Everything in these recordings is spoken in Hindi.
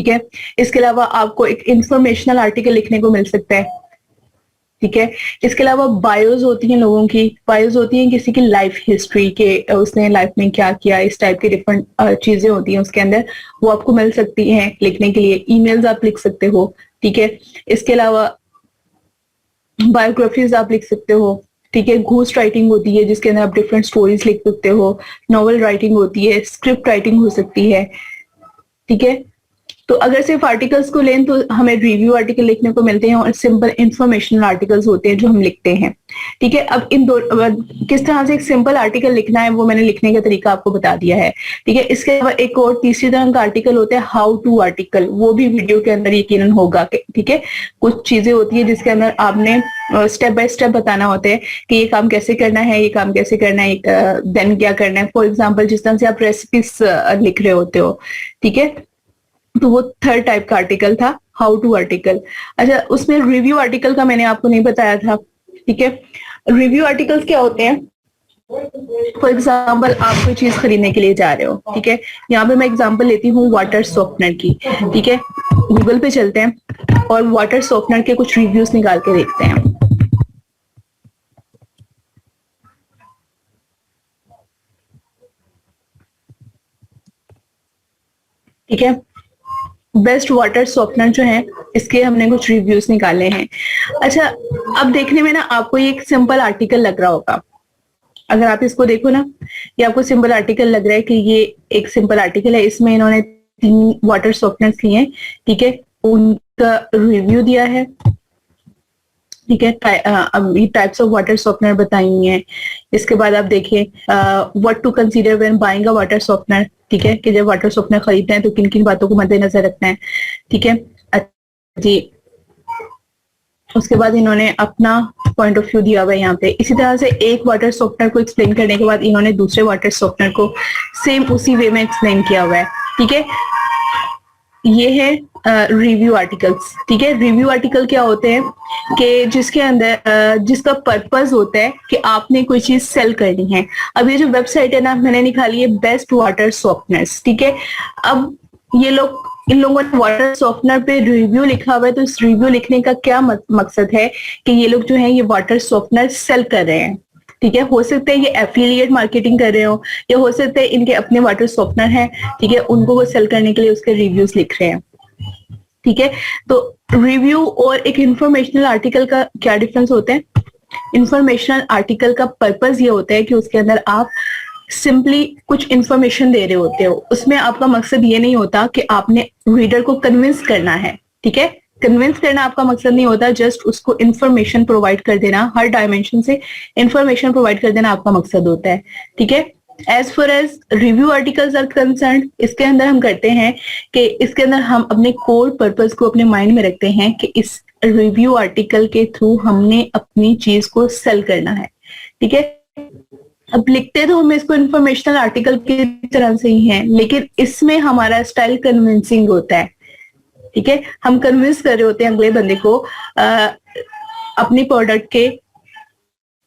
ठीक है। इसके अलावा आपको एक इंफॉर्मेशनल आर्टिकल लिखने को मिल सकता है, ठीक है। इसके अलावा बायोज होती हैं लोगों की, बायोज होती हैं किसी की लाइफ हिस्ट्री के, उसने लाइफ में क्या किया, इस टाइप की डिफरेंट चीजें होती हैं उसके अंदर, वो आपको मिल सकती हैं लिखने के लिए। ईमेल्स आप लिख सकते हो, ठीक है। इसके अलावा बायोग्राफीज आप लिख सकते हो, ठीक है। घोस्ट राइटिंग होती है जिसके अंदर आप डिफरेंट स्टोरीज लिख सकते हो। नॉवल राइटिंग होती है, स्क्रिप्ट राइटिंग हो सकती है, ठीक है। तो अगर सिर्फ आर्टिकल्स को लें तो हमें रिव्यू आर्टिकल लिखने को मिलते हैं और सिंपल इंफॉर्मेशनल आर्टिकल्स होते हैं जो हम लिखते हैं, ठीक है। अब इन दो किस तरह से एक सिंपल आर्टिकल लिखना है वो मैंने लिखने का तरीका आपको बता दिया है, ठीक है। इसके अलावा एक और तीसरी तरह का आर्टिकल होता है हाउ टू आर्टिकल, वो भी वीडियो के अंदर यकीनन होगा, ठीक है। कुछ चीजें होती है जिसके अंदर आपने स्टेप बाय स्टेप बताना होता है कि ये काम कैसे करना है, ये काम कैसे करना है, देन क्या करना है। फॉर एग्जाम्पल जिस तरह से आप रेसिपीज लिख रहे होते हो, ठीक है, तो वो थर्ड टाइप का आर्टिकल था, हाउ टू आर्टिकल। अच्छा, उसमें रिव्यू आर्टिकल का मैंने आपको नहीं बताया था, ठीक है। रिव्यू आर्टिकल्स क्या होते हैं? फॉर एग्जाम्पल आप कोई चीज खरीदने के लिए जा रहे हो, ठीक है। यहाँ पे मैं एग्जाम्पल लेती हूँ वाटर सॉफ्टनर की, ठीक है। गूगल पे चलते हैं और वाटर सॉफ्टनर के कुछ रिव्यूज निकाल के देखते हैं, ठीक है। बेस्ट वाटर सॉफ्टनर जो है इसके हमने कुछ रिव्यूज निकाले हैं। अच्छा, अब देखने में ना आपको ये एक सिंपल आर्टिकल लग रहा होगा, अगर आप इसको देखो ना, ये आपको सिंपल आर्टिकल लग रहा है कि ये एक सिंपल आर्टिकल है, इसमें इन्होंने 3 वाटर सॉफ्टनर्स लिए हैं, ठीक है, उनका रिव्यू दिया है, ठीक है। अब ये टाइप्स ऑफ वाटर सॉफ्टनर बताई हैं। इसके बाद आप देखिए what to consider when buying a water softener, ठीक है, कि जब वाटर सॉफ्टनर खरीदते हैं तो किन किन बातों को मद्देनजर रखना है, ठीक है जी। उसके बाद इन्होंने अपना पॉइंट ऑफ व्यू दिया हुआ है यहाँ पे। इसी तरह से एक वाटर सॉफ्टनर को एक्सप्लेन करने के बाद इन्होंने दूसरे वाटर सॉफ्टनर को सेम उसी वे में एक्सप्लेन किया हुआ है, ठीक है। ये है रिव्यू आर्टिकल्स, ठीक है। रिव्यू आर्टिकल क्या होते हैं कि जिसके अंदर जिसका पर्पस होता है कि आपने कोई चीज सेल करनी है। अब ये जो वेबसाइट है ना, मैंने निकाली है बेस्ट वाटर सॉफ्टनर्स, ठीक है। अब ये लोग, इन लोगों ने वाटर सॉफ्टनर पे रिव्यू लिखा हुआ है, तो इस रिव्यू लिखने का क्या मकसद है कि ये लोग जो है ये वाटर सॉफ्टनर सेल कर रहे हैं, ठीक है। हो सकता है ये एफिलिएट मार्केटिंग कर रहे हो, या हो सकता है इनके अपने वाटर सॉफ्टनर हैं, ठीक है, उनको वो सेल करने के लिए उसके रिव्यूज लिख रहे हैं, ठीक है। तो रिव्यू और एक इंफॉर्मेशनल आर्टिकल का क्या डिफरेंस होता है? इंफॉर्मेशनल आर्टिकल का पर्पस ये होता है कि उसके अंदर आप सिंपली कुछ इंफॉर्मेशन दे रहे होते हो, उसमें आपका मकसद ये नहीं होता कि आपने रीडर को कन्विंस करना है, ठीक है। कन्विंस करना आपका मकसद नहीं होता, जस्ट उसको इंफॉर्मेशन प्रोवाइड कर देना, हर डायमेंशन से इंफॉर्मेशन प्रोवाइड कर देना आपका मकसद होता है, ठीक है। As far as review articles are concern, इसके अंदर हम करते हैं कि इसके अंदर हम अपने कोर पर्पस को अपने माइंड में रखते हैं कि इस रिव्यू आर्टिकल के थ्रू हमने अपनी चीज को सेल करना है, ठीक है। अब लिखते तो हम इसको इंफॉर्मेशनल आर्टिकल की तरह से ही हैं, लेकिन इसमें हमारा स्टाइल कन्विंसिंग होता है, ठीक है। हम कन्विंस कर रहे होते हैं अगले बंदे को अपनी प्रोडक्ट के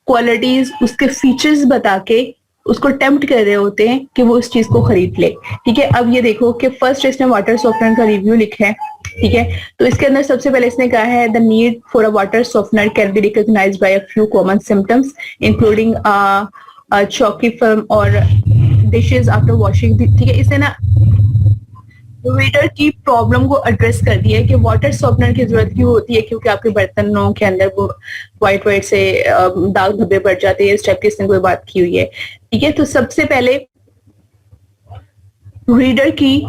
क्वालिटीज, उसके फीचर्स बता के उसको टेम्प्ट कर रहे होते हैं कि वो उस चीज को खरीद ले, ठीक है। अब ये देखो कि फर्स्ट इसने वाटर सॉफ्टनर का रिव्यू लिखा है, ठीक है। तो इसके अंदर सबसे पहले इसने कहा है the need for a water softener can be recognised by a few common symptoms including chalky film और डिशेज आफ्टर वॉशिंग, ठीक है। इसने ना रीडर की प्रॉब्लम को एड्रेस कर दिया है कि वाटर सॉफ्टनर की जरूरत क्यों होती है, क्योंकि आपके बर्तनों के अंदर वो व्हाइट व्हाइट से दाग धब्बे पड़ जाते हैं, इस टाइप की इसने कोई बात की हुई है, ठीक है। तो सबसे पहले रीडर की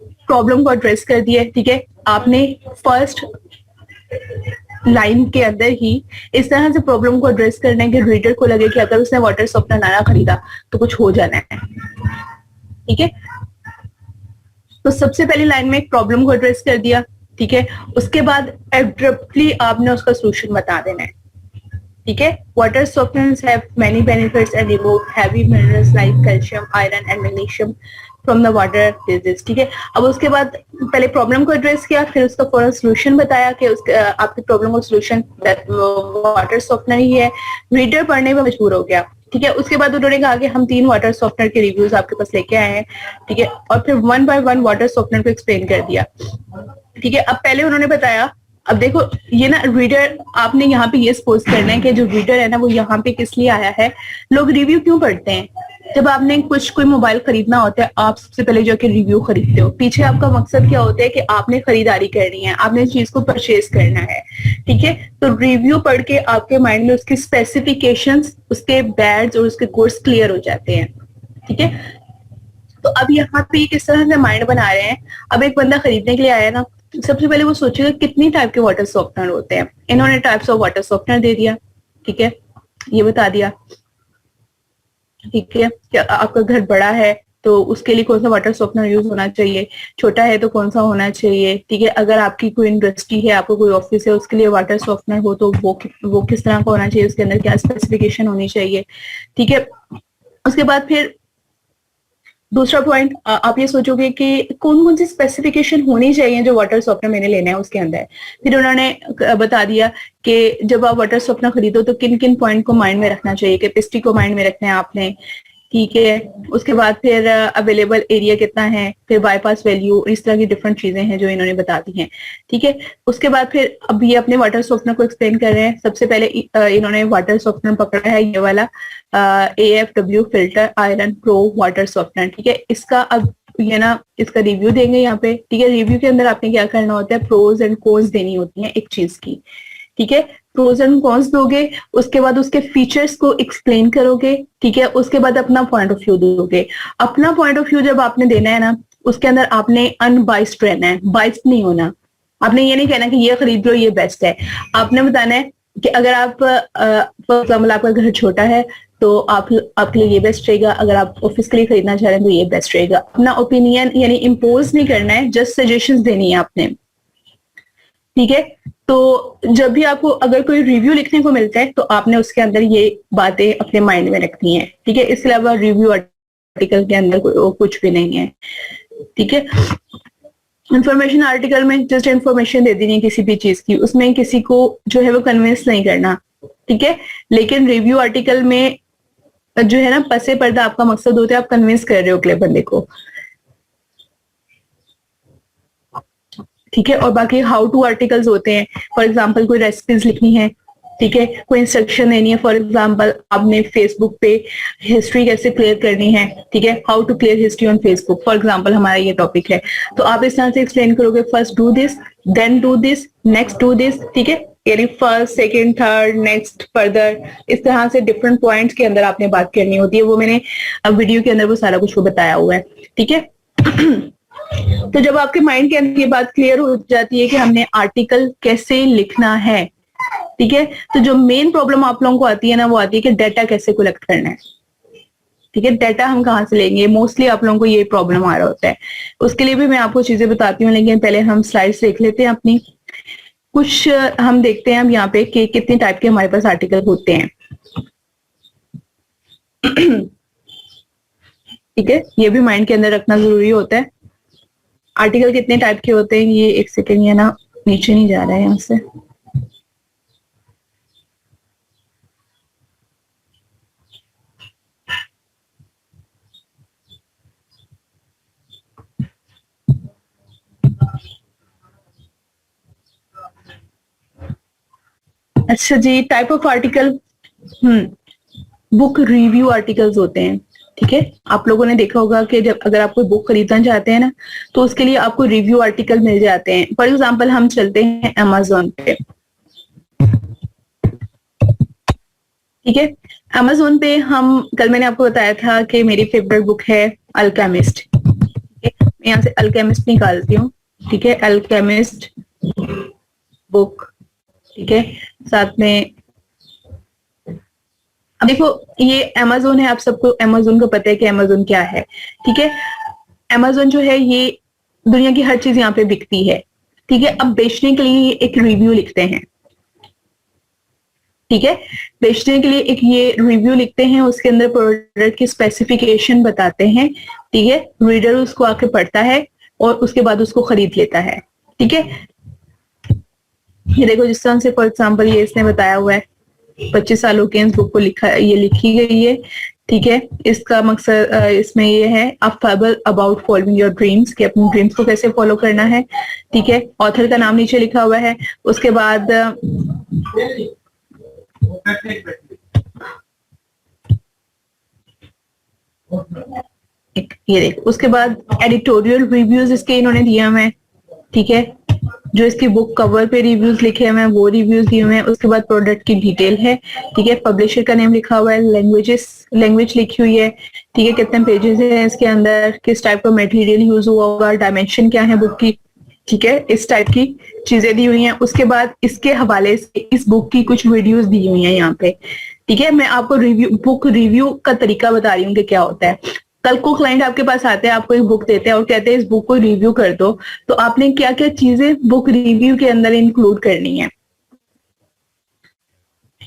प्रॉब्लम को एड्रेस कर दिया है, ठीक है। आपने फर्स्ट लाइन के अंदर ही इस तरह से प्रॉब्लम को एड्रेस करना है कि रीडर को लगे कि अगर उसने वाटर सॉफ्टनर ना खरीदा तो कुछ हो जाना है, ठीक है। तो सबसे पहली लाइन में एक प्रॉब्लम को एड्रेस कर दिया, ठीक है। उसके बाद एब्रप्टली आपने उसका सोल्यूशन बता देना है, ठीक है। Water softeners have many benefits and remove heavy minerals like calcium, iron and magnesium from the water disease, ठीक है। अब उसके बाद पहले प्रॉब्लम को एड्रेस किया, फिर उसका फौरन सोल्यूशन बताया कि उसके आपकी प्रॉब्लम का सोल्यूशन वाटर सॉफ्टनर ही है। रीडर पढ़ने में मजबूर हो गया, ठीक है। उसके बाद उन्होंने कहा कि हम 3 वाटर सॉफ्टनर के रिव्यूज आपके पास लेके आए हैं, ठीक है, और फिर 1 बाय 1 वाटर सॉफ्टनर को एक्सप्लेन कर दिया, ठीक है। अब पहले उन्होंने बताया, अब देखो ये ना रीडर, आपने यहाँ पे ये सपोज करना है कि जो रीडर है ना वो यहाँ पे किस लिए आया है। लोग रिव्यू क्यों पढ़ते हैं? जब आपने कुछ कोई मोबाइल खरीदना होता है, आप सबसे पहले जाके रिव्यू खरीदते हो। पीछे आपका मकसद क्या होता है कि आपने खरीदारी करनी है, आपने चीज को परचेज करना है, ठीक है। तो रिव्यू पढ़ के आपके माइंड में उसकी स्पेसिफिकेशंस, उसके बैड्स और उसके गुड्स क्लियर हो जाते हैं, ठीक है। तो अब यहाँ पे किस तरह से माइंड बना रहे हैं। अब एक बंदा खरीदने के लिए आया ना, सबसे पहले वो सोचेगा कितनी टाइप के वाटर सॉफ्टनर होते हैं। इन्होंने टाइप्स ऑफ वाटर सॉफ्टनर दे दिया, ठीक है, ये बता दिया, ठीक है। क्या आपका घर बड़ा है तो उसके लिए कौन सा वाटर सॉफ्टनर यूज होना चाहिए, छोटा है तो कौन सा होना चाहिए, ठीक है। अगर आपकी कोई इंडस्ट्री है, आपको कोई ऑफिस है, उसके लिए वाटर सॉफ्टनर हो तो वो किस तरह का होना चाहिए, उसके अंदर क्या स्पेसिफिकेशन होनी चाहिए, ठीक है। उसके बाद फिर दूसरा पॉइंट, आप ये सोचोगे कि कौन कौन सी स्पेसिफिकेशन होनी चाहिए जो वाटर सॉफ्टनर मैंने लेना है उसके अंदर। फिर उन्होंने बता दिया कि जब आप वाटर सॉफ्टनर खरीदो तो किन किन पॉइंट को माइंड में रखना चाहिए, कैपेसिटी को माइंड में रखना है आपने, ठीक है। उसके बाद फिर अवेलेबल एरिया कितना है, फिर बाईपास वैल्यू, इस तरह की डिफरेंट चीजें हैं जो इन्होंने बता दी हैं, ठीक है। उसके बाद फिर अब ये अपने वाटर सॉफ्टनर को एक्सप्लेन कर रहे हैं। सबसे पहले इन्होंने वाटर सॉफ्टनर पकड़ा है, ये वाला AFW filter iron pro water softener, ठीक है। इसका अब ये ना इसका रिव्यू देंगे यहाँ पे, ठीक है। रिव्यू के अंदर आपने क्या करना होता है, प्रोज एंड कॉन्स देनी होती है एक चीज की, ठीक है। प्रोज एंड कॉन्स दोगे, उसके बाद उसके फीचर्स को एक्सप्लेन करोगे, ठीक है। उसके बाद अपना पॉइंट ऑफ व्यू दोगे। अपना पॉइंट ऑफ व्यू जब आपने देना है ना, उसके अंदर आपने अनबाइस्ड रहना है, बाइस्ड नहीं होना। आपने ये नहीं कहना कि ये खरीद लो ये बेस्ट है। आपने बताना है कि अगर आप फॉर एग्जाम्पल आपका घर छोटा है तो आपके लिए ये बेस्ट रहेगा, अगर आप ऑफिस के लिए खरीदना चाह रहे हैं तो ये बेस्ट रहेगा। अपना ओपिनियन यानी इम्पोज नहीं करना है, जस्ट सजेशंस देनी है आपने, ठीक है। तो जब भी आपको अगर कोई रिव्यू लिखने को मिलता है तो आपने उसके अंदर ये बातें अपने माइंड में रखनी है, ठीक है। इसके अलावा रिव्यू आर्टिकल के अंदर कुछ भी नहीं है, ठीक है। इंफॉर्मेशन आर्टिकल में जस्ट इंफॉर्मेशन दे देनी है किसी भी चीज की, उसमें किसी को जो है वो कन्विंस नहीं करना, ठीक है। लेकिन रिव्यू आर्टिकल में जो है ना, पसे पर्दा आपका मकसद होता है, आप कन्विंस कर रहे हो अगले बंदे को, ठीक है। और बाकी हाउ टू आर्टिकल्स होते हैं, फॉर एग्जाम्पल कोई रेसिपीज लिखनी है, ठीक है, कोई इंस्ट्रक्शन देनी है। फॉर एग्जाम्पल आपने फेसबुक पे हिस्ट्री कैसे क्लियर करनी है, ठीक है, how to clear history on Facebook, for example हमारा ये टॉपिक है। तो आप इस तरह से एक्सप्लेन करोगे, first do this, then do this, next do this, ठीक है। यानी first second third next further, इस तरह से डिफरेंट पॉइंट्स के अंदर आपने बात करनी होती है। वो मैंने वीडियो के अंदर वो सारा कुछ वो बताया हुआ है, ठीक है। तो जब आपके माइंड के अंदर ये बात क्लियर हो जाती है कि हमने आर्टिकल कैसे लिखना है, ठीक है, तो जो मेन प्रॉब्लम आप लोगों को आती है ना, वो आती है कि डाटा कैसे कलेक्ट करना है, ठीक है। डाटा हम कहाँ से लेंगे, मोस्टली आप लोगों को ये प्रॉब्लम आ रहा होता है। उसके लिए भी मैं आपको चीजें बताती हूँ, लेकिन पहले हम स्लाइड्स देख लेते हैं अपनी। कुछ हम देखते हैं अब यहाँ पे कि कितने टाइप के हमारे पास आर्टिकल होते हैं, ठीक है। ये भी माइंड के अंदर रखना जरूरी होता है। आर्टिकल कितने टाइप के होते हैं, ये एक सेकेंड, ये ना नीचे नहीं जा रहा है यहाँ से। अच्छा जी, type of article, book review articles होते हैं, ठीक है। आप लोगों ने देखा होगा कि जब अगर आप कोई बुक खरीदना चाहते हैं ना, तो उसके लिए आपको रिव्यू आर्टिकल मिल जाते हैं। फॉर एग्जांपल हम चलते हैं अमेजोन पे, ठीक है। अमेजोन पे हम, कल मैंने आपको बताया था कि मेरी फेवरेट बुक है अल्केमिस्ट, ठीक है। मैं यहाँ से अल्केमिस्ट निकालती हूँ, ठीक है, अल्केमिस्ट बुक, ठीक है। साथ में अब देखो ये अमेजोन है, आप सबको अमेजोन को पता है कि अमेजोन क्या है, ठीक है। अमेजोन जो है ये दुनिया की हर चीज यहाँ पे बिकती है, ठीक है। अब बेचने के लिए एक रिव्यू लिखते हैं, ठीक है। बेचने के लिए एक ये रिव्यू लिखते हैं, उसके अंदर प्रोडक्ट की स्पेसिफिकेशन बताते हैं, ठीक है। रीडर उसको आके पढ़ता है और उसके बाद उसको खरीद लेता है, ठीक है। ये देखो जिस तरह से फॉर एग्जाम्पल ये इसने बताया हुआ है, 25 सालों के इस बुक को ये लिखी गई है। ठीक है, इसका मकसद इसमें ये है a fable about following your dreams, कि अपने ड्रीम्स को कैसे फॉलो करना है। ठीक है, ऑथर का नाम नीचे लिखा हुआ है। उसके बाद ये देख, उसके बाद एडिटोरियल रिव्यूज इसके इन्होंने दिए हमें। ठीक है, जो इसकी बुक कवर पे रिव्यूज लिखे हुए हैं वो रिव्यूज दिए हुए हैं। उसके बाद प्रोडक्ट की डिटेल है। ठीक है, पब्लिशर का नेम लिखा हुआ है, लैंग्वेज लिखी हुई है। ठीक है, कितने पेजेस हैं इसके अंदर, किस टाइप का मटेरियल यूज हुआ होगा, डायमेंशन क्या है बुक की। ठीक है, इस टाइप की चीजें दी हुई हैं। उसके बाद इसके हवाले से इस बुक की कुछ वीडियोस दी हुई हैं यहाँ पे। ठीक है, मैं आपको बुक रिव्यू का तरीका बता रही हूँ कि क्या होता है। कल को क्लाइंट आपके पास आते हैं, आपको एक बुक देते हैं और कहते हैं इस बुक को रिव्यू कर दो, तो आपने क्या क्या चीजें बुक रिव्यू के अंदर इंक्लूड करनी है।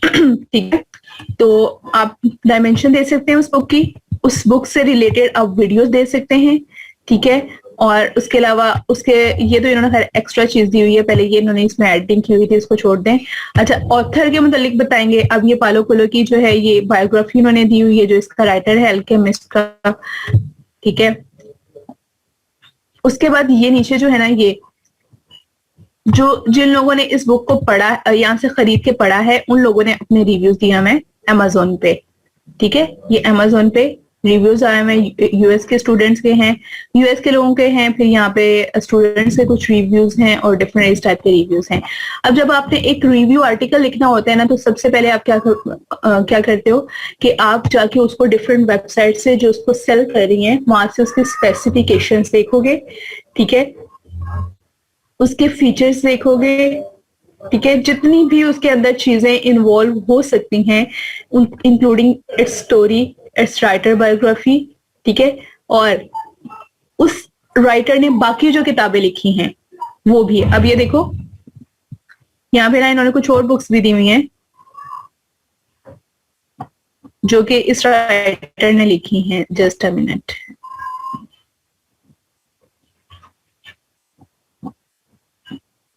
ठीक है, तो आप डायमेंशन दे सकते हैं उस बुक की, उस बुक से रिलेटेड आप वीडियोस दे सकते हैं। ठीक है, और उसके अलावा उसके ये तो इन्होंने खैर एक्स्ट्रा चीज दी हुई है, पहले ये इन्होंने इसमें एडिटिंग की हुई थी, इसको छोड़ दें। अच्छा, ऑथर के मुतालिक बताएंगे। अब ये पालो कोलो की जो है ये बायोग्राफी इन्होंने दी हुई है, जो इसका राइटर है अल्केमिस्ट का। ठीक है, उसके बाद ये नीचे जो है ना, ये जो जिन लोगों ने इस बुक को पढ़ा, यहाँ से खरीद के पढ़ा है, उन लोगों ने अपने रिव्यूज दिए हमें अमेजोन पे। ठीक है, ये अमेजोन पे रिव्यूज आए हुए यूएस के स्टूडेंट्स के हैं, यूएस के लोगों के हैं, फिर यहाँ पे स्टूडेंट्स के कुछ रिव्यूज हैं और डिफरेंट इस टाइप के रिव्यूज हैं। अब जब आपने एक रिव्यू आर्टिकल लिखना होता है ना, तो सबसे पहले आप क्या करते हो कि आप जाके उसको डिफरेंट वेबसाइट से जो उसको सेल कर रही हैं वहां से उसके स्पेसिफिकेशंस देखोगे। ठीक है, उसके फीचर्स देखोगे। ठीक है, जितनी भी उसके अंदर चीजें इन्वॉल्व हो सकती हैं, including it's story, it's writer biography. ठीक है, और उस राइटर ने बाकी जो किताबें लिखी हैं वो भी। अब ये देखो, यहाँ पे ना इन्होंने कुछ और बुक्स भी दी हुई हैं जो कि इस राइटर ने लिखी हैं। Just a minute.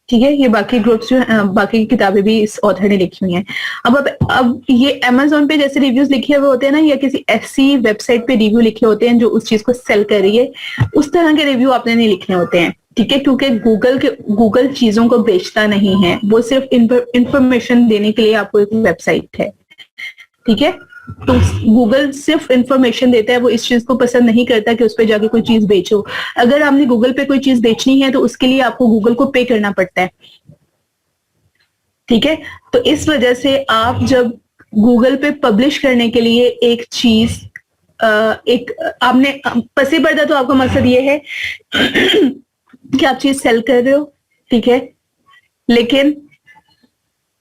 ठीक है, ये बाकी ग्रुप्स जो बाकी किताबें भी इस ऑथर ने लिखी हुई हैं। अब ये अमेजोन पे जैसे रिव्यूज लिखे हुए होते हैं ना, या किसी ऐसी वेबसाइट पे रिव्यू लिखे होते हैं जो उस चीज को सेल कर रही है, उस तरह के रिव्यू आपने नहीं लिखने होते हैं। ठीक है, क्योंकि गूगल चीजों को बेचता नहीं है, वो सिर्फ इंफॉर्मेशन देने के लिए आपको एक वेबसाइट है। ठीक है, तो गूगल सिर्फ इंफॉर्मेशन देता है, वो इस चीज को पसंद नहीं करता कि उस पर जाके कोई चीज बेचो। अगर आपने गूगल पे कोई चीज बेचनी है तो उसके लिए आपको गूगल को पे करना पड़ता है। ठीक है, तो इस वजह से आप जब गूगल पे पब्लिश करने के लिए एक चीज एक आपने पसी पर्दा, तो आपका मकसद ये है कि आप चीज सेल कर रहे हो। ठीक है, लेकिन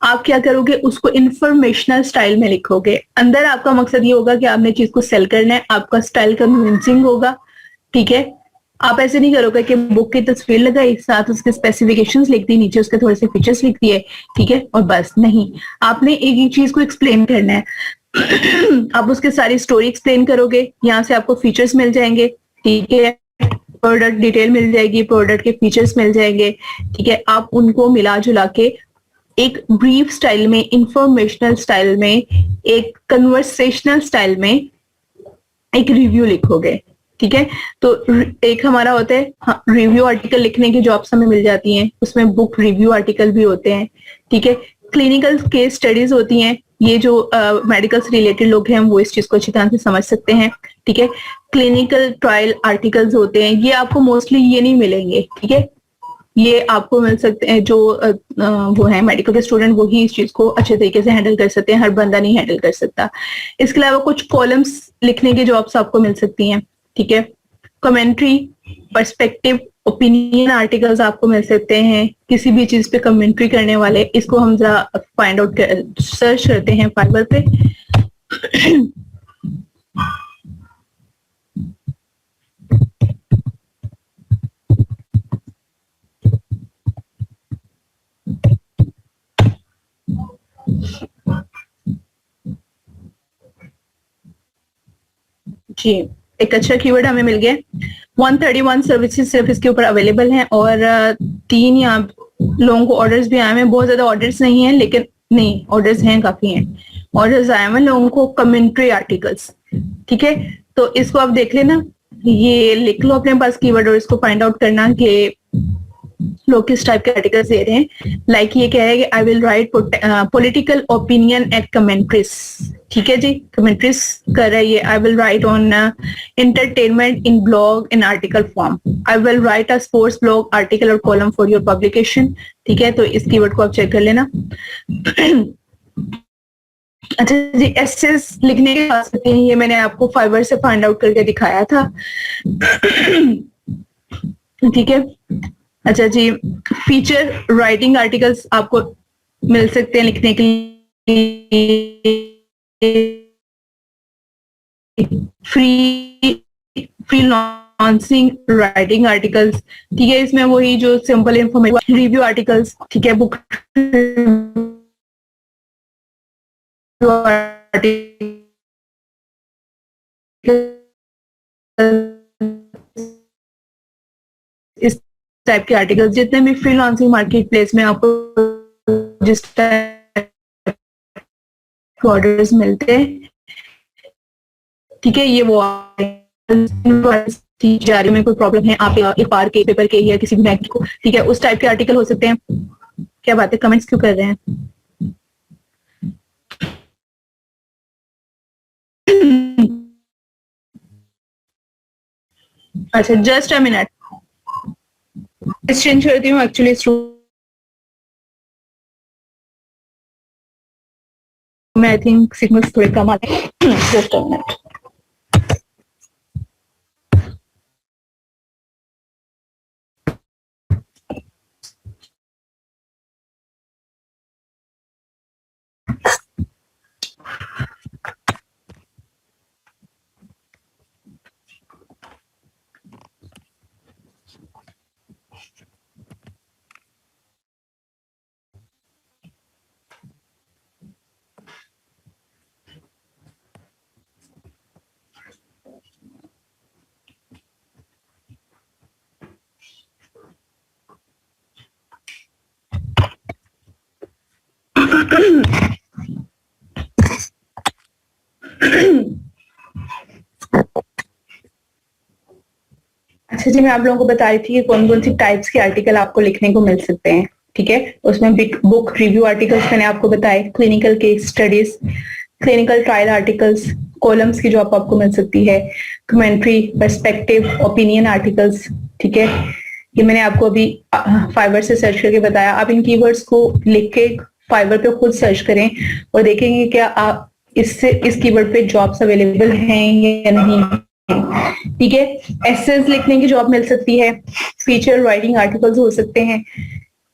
आप क्या करोगे, उसको इंफॉर्मेशनल स्टाइल में लिखोगे। अंदर आपका मकसद ये होगा कि आपने चीज को सेल करना है, आपका स्टाइल कन्विंसिंग होगा। ठीक है, आप ऐसे नहीं करोगे कि बुक की तस्वीर लगाई, साथ उसके स्पेसिफिकेशंस लिख दी, नीचे उसके थोड़े से फीचर्स लिख दिए। ठीक है, और बस नहीं, आपने एक एक चीज को एक्सप्लेन करना है। आप उसकी सारी स्टोरी एक्सप्लेन करोगे, यहाँ से आपको फीचर्स मिल जाएंगे। ठीक है, प्रोडक्ट डिटेल मिल जाएगी, प्रोडक्ट के फीचर्स मिल जाएंगे। ठीक है, आप उनको मिला जुला के एक ब्रीफ स्टाइल में, इंफॉर्मेशनल स्टाइल में, एक कन्वर्सेशनल स्टाइल में एक रिव्यू लिखोगे। ठीक है, तो एक हमारा होता है रिव्यू आर्टिकल लिखने की जॉब्स हमें मिल जाती हैं, उसमें बुक रिव्यू आर्टिकल भी होते हैं। ठीक है, क्लिनिकल केस स्टडीज होती हैं, ये जो मेडिकल से रिलेटेड लोग हैं वो इस चीज को अच्छी तरह से समझ सकते हैं। ठीक है, क्लिनिकल ट्रायल आर्टिकल्स होते हैं, ये आपको मोस्टली ये नहीं मिलेंगे। ठीक है, ये आपको मिल सकते हैं जो वो है मेडिकल के स्टूडेंट, वो ही इस चीज को अच्छे तरीके से हैंडल कर सकते हैं, हर बंदा नहीं हैंडल कर सकता। इसके अलावा कुछ कॉलम्स लिखने की जॉब्स आपको मिल सकती हैं। ठीक है, कमेंट्री, पर्सपेक्टिव, ओपिनियन आर्टिकल्स आपको मिल सकते हैं, किसी भी चीज पे कमेंट्री करने वाले। इसको हम जरा फाइंड आउट सर्च करते हैं फाइबर पे। जी, एक अच्छा कीवर्ड हमें मिल गया। 131 सर्विसेज सिर्फ इसके ऊपर अवेलेबल हैं और 3 या लोगों को ऑर्डर्स भी आए हैं। बहुत ज्यादा ऑर्डर्स नहीं है, लेकिन नहीं, ऑर्डर्स हैं, काफी हैं ऑर्डर्स आए हैं लोगों को, कमेंट्री आर्टिकल्स। ठीक है, तो इसको आप देख लेना, ये लिख लो अपने पास कीवर्ड और इसको फाइंड आउट करना कि लोग किस टाइप के आर्टिकल्स दे रहे हैं। लाइक ये कह रहा है कि I will write political opinion at commentaries. ठीक है जी, कमेंट्रीज कर रहा है ये। I will write on entertainment in blog in article form. I will write a sports blog article और कॉलम फॉर योर पब्लिकेशन। ठीक है, तो इस कीवर्ड को आप चेक कर लेना। अच्छा जी, एसेस लिखने के आ सकते हैं, ये मैंने आपको फाइवर से फाइंड आउट करके दिखाया था। ठीक है, अच्छा जी, फीचर राइटिंग आर्टिकल्स आपको मिल सकते हैं लिखने के लिए। Freelancing writing articles. ठीक है, इसमें वही जो सिंपल इंफॉर्मेटिव रिव्यू आर्टिकल्स। ठीक है, बुक इस टाइप के आर्टिकल्स, जितने भी फ्रीलांसिंग मार्केट प्लेस में आपको जिस टाइप ऑर्डर्स मिलते हैं, ठीक है, ये वो जारी में कोई प्रॉब्लम है, आप एक बार के पेपर के या किसी भी बैंक को, ठीक है, उस टाइप के आर्टिकल हो सकते हैं। क्या बात है, कमेंट्स क्यों कर रहे हैं? अच्छा, जस्ट अ मिनट, चेंज करती हूँ एक्चुअली। मैं आई थिंक सिग्नल्स थोड़े कम आते हैं। Just a minute. अच्छा जी, मैं आप लोगों को बता रही थी कि कौन कौन सी टाइप्स के आर्टिकल आपको लिखने को मिल सकते हैं। ठीक है, उसमें बुक रिव्यू आर्टिकल्स मैंने आपको बताए, clinical case studies, clinical trial articles, columns की जॉब आपको मिल सकती है, कमेंट्री, पर्सपेक्टिव, ओपिनियन आर्टिकल्स। ठीक है, ये मैंने आपको अभी फाइवर से सर्च करके बताया। आप इन कीवर्ड्स को लिख के फाइवर पे खुद सर्च करें और देखेंगे क्या आप इससे इस कीवर्ड पे जॉब्स अवेलेबल हैं या नहीं। ठीक है, एसेज लिखने की जॉब मिल सकती है, फीचर राइटिंग आर्टिकल्स हो सकते हैं।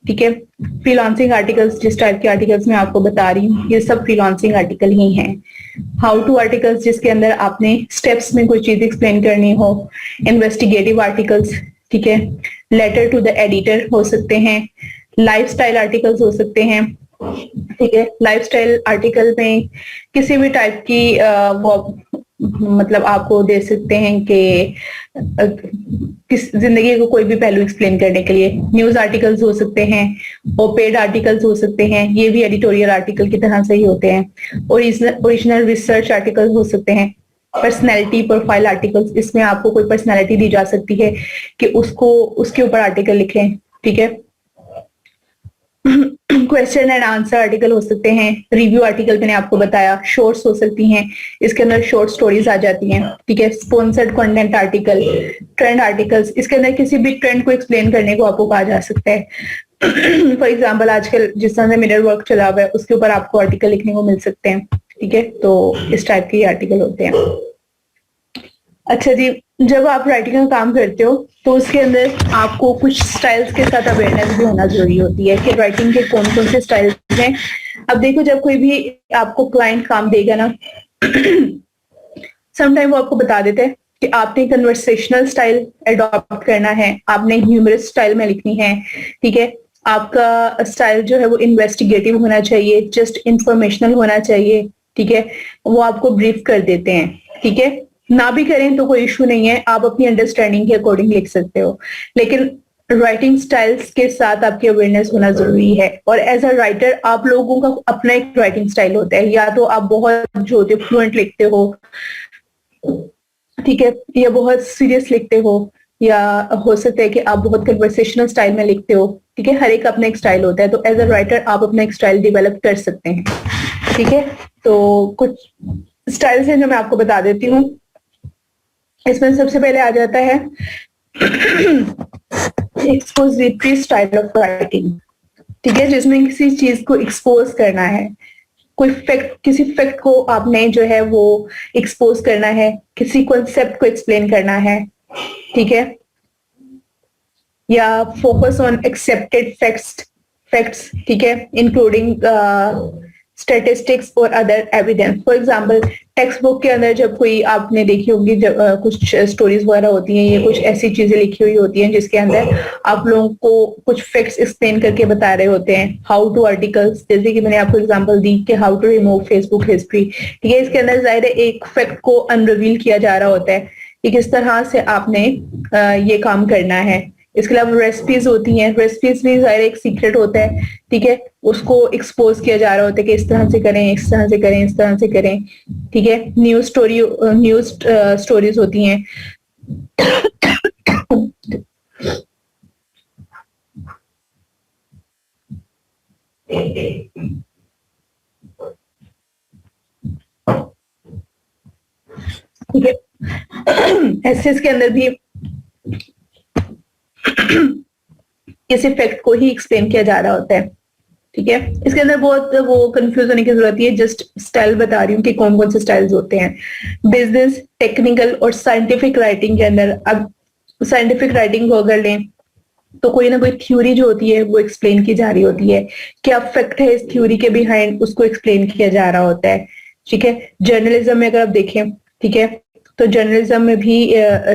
ठीक है, फ्रीलांसिंग आर्टिकल्स, जिस टाइप के आर्टिकल्स मैं आपको बता रही हूँ ये सब फ्रीलांसिंग आर्टिकल ही हैं। हाउ टू आर्टिकल्स, जिसके अंदर आपने स्टेप्स में कोई चीज एक्सप्लेन करनी हो। इन्वेस्टिगेटिव आर्टिकल्स, ठीक है, लेटर टू द एडिटर हो सकते हैं, लाइफस्टाइल आर्टिकल्स हो सकते हैं। ठीक है, लाइफस्टाइल आर्टिकल में किसी भी टाइप की वो मतलब आपको दे सकते हैं कि किस जिंदगी को कोई भी पहलू एक्सप्लेन करने के लिए। न्यूज आर्टिकल्स हो सकते हैं, ओपेड आर्टिकल्स हो सकते हैं, ये भी एडिटोरियल आर्टिकल की तरह से ही होते हैं। ओरिजिनल रिसर्च आर्टिकल हो सकते हैं। पर्सनैलिटी प्रोफाइल आर्टिकल्स, इसमें आपको कोई पर्सनैलिटी दी जा सकती है कि उसको उसके ऊपर आर्टिकल लिखें। ठीक है, क्वेश्चन एंड आंसर आर्टिकल हो सकते हैं, रिव्यू आर्टिकल मैंने आपको बताया, शॉर्ट्स हो सकती हैं, इसके अंदर शॉर्ट स्टोरीज आ जाती हैं। ठीक है, sponsored content article, trend articles, इसके अंदर किसी भी ट्रेंड को एक्सप्लेन करने को आपको कहा जा सकता है। फॉर एग्जाम्पल आजकल जिस तरह से मिरर वर्क चला हुआ है उसके ऊपर आपको आर्टिकल लिखने को मिल सकते हैं। ठीक है, तो इस टाइप के आर्टिकल होते हैं। अच्छा जी, जब आप राइटिंग का काम करते हो तो उसके अंदर आपको कुछ स्टाइल्स के साथ अवेयरनेस भी होना जरूरी होती है कि राइटिंग के कौन कौन से स्टाइल्स हैं। अब देखो, जब कोई भी आपको क्लाइंट काम देगा ना, समटाइम वो आपको बता देते हैं कि आपने कन्वर्सेशनल स्टाइल अडॉप्ट करना है, आपने ह्यूमरस स्टाइल में लिखनी है। ठीक है, आपका स्टाइल जो है वो इन्वेस्टिगेटिव होना चाहिए, जस्ट इंफॉर्मेशनल होना चाहिए। ठीक है, वो आपको ब्रीफ कर देते हैं। ठीक है, ना भी करें तो कोई इशू नहीं है, आप अपनी अंडरस्टैंडिंग के अकॉर्डिंग लिख सकते हो। लेकिन राइटिंग स्टाइल्स के साथ आपकी अवेयरनेस होना जरूरी है। और एज अ राइटर आप लोगों का अपना एक राइटिंग स्टाइल होता है, या तो आप बहुत जो होते फ्लुएंट लिखते हो, ठीक है, या बहुत सीरियस लिखते हो, या हो सकता है कि आप बहुत कन्वर्सेशनल स्टाइल में लिखते हो, ठीक है, हर एक अपना एक स्टाइल होता है। तो एज अ राइटर आप अपना एक स्टाइल डेवलप कर सकते हैं, ठीक है। तो कुछ स्टाइल्स हैं जो मैं आपको बता देती हूँ। इसमें सबसे पहले आ जाता है एक्सपोजिटरी स्टाइल ऑफ राइटिंग, ठीक है, जिसमें किसी चीज को एक्सपोज करना है, कोई फैक्ट, किसी फैक्ट को आपने जो है वो एक्सपोज करना है, किसी कॉन्सेप्ट को एक्सप्लेन करना है, ठीक है, या फोकस ऑन एक्सेप्टेड फैक्ट्स, ठीक है, इंक्लूडिंग स्टेटिस्टिक्स और other evidence. For example text book के अंदर जब कोई आपने देखी होगी, जब कुछ स्टोरीज वगैरह होती हैं, या कुछ ऐसी चीजें लिखी हुई होती हैं जिसके अंदर आप लोगों को कुछ फैक्ट्स एक्सप्लेन करके बता रहे होते हैं, हाउ टू आर्टिकल्स, जैसे कि मैंने आपको एग्जांपल दी कि how to remove Facebook history, ठीक है। इसके अंदर जाहिर है एक फैक्ट को अनरिवील किया जा रहा होता है कि किस तरह से आपने ये काम करना है। इसके अलावा रेसिपीज होती हैं, रेसिपीज भी जाहिर एक सीक्रेट होता है, ठीक है, उसको एक्सपोज किया जा रहा होता है कि इस तरह से करें, इस तरह से करें, इस तरह से करें, ठीक है। न्यूज स्टोरीज होती हैं ठीक है। ऐसे इसके अंदर भी किसी फैक्ट को ही एक्सप्लेन किया जा रहा होता है, ठीक है। इसके अंदर बहुत वो कंफ्यूज होने की जरूरत है, जस्ट स्टाइल बता रही हूँ कि कौन कौन से स्टाइल्स होते हैं। बिजनेस, टेक्निकल और साइंटिफिक राइटिंग के अंदर, अब साइंटिफिक राइटिंग को अगर लें तो कोई ना कोई थ्योरी जो होती है वो एक्सप्लेन की जा रही होती है, क्या फैक्ट है इस थ्योरी के बिहाइंड, उसको एक्सप्लेन किया जा रहा होता है, ठीक है। जर्नलिज्म में अगर आप देखें, ठीक है, तो जर्नलिज्म में भी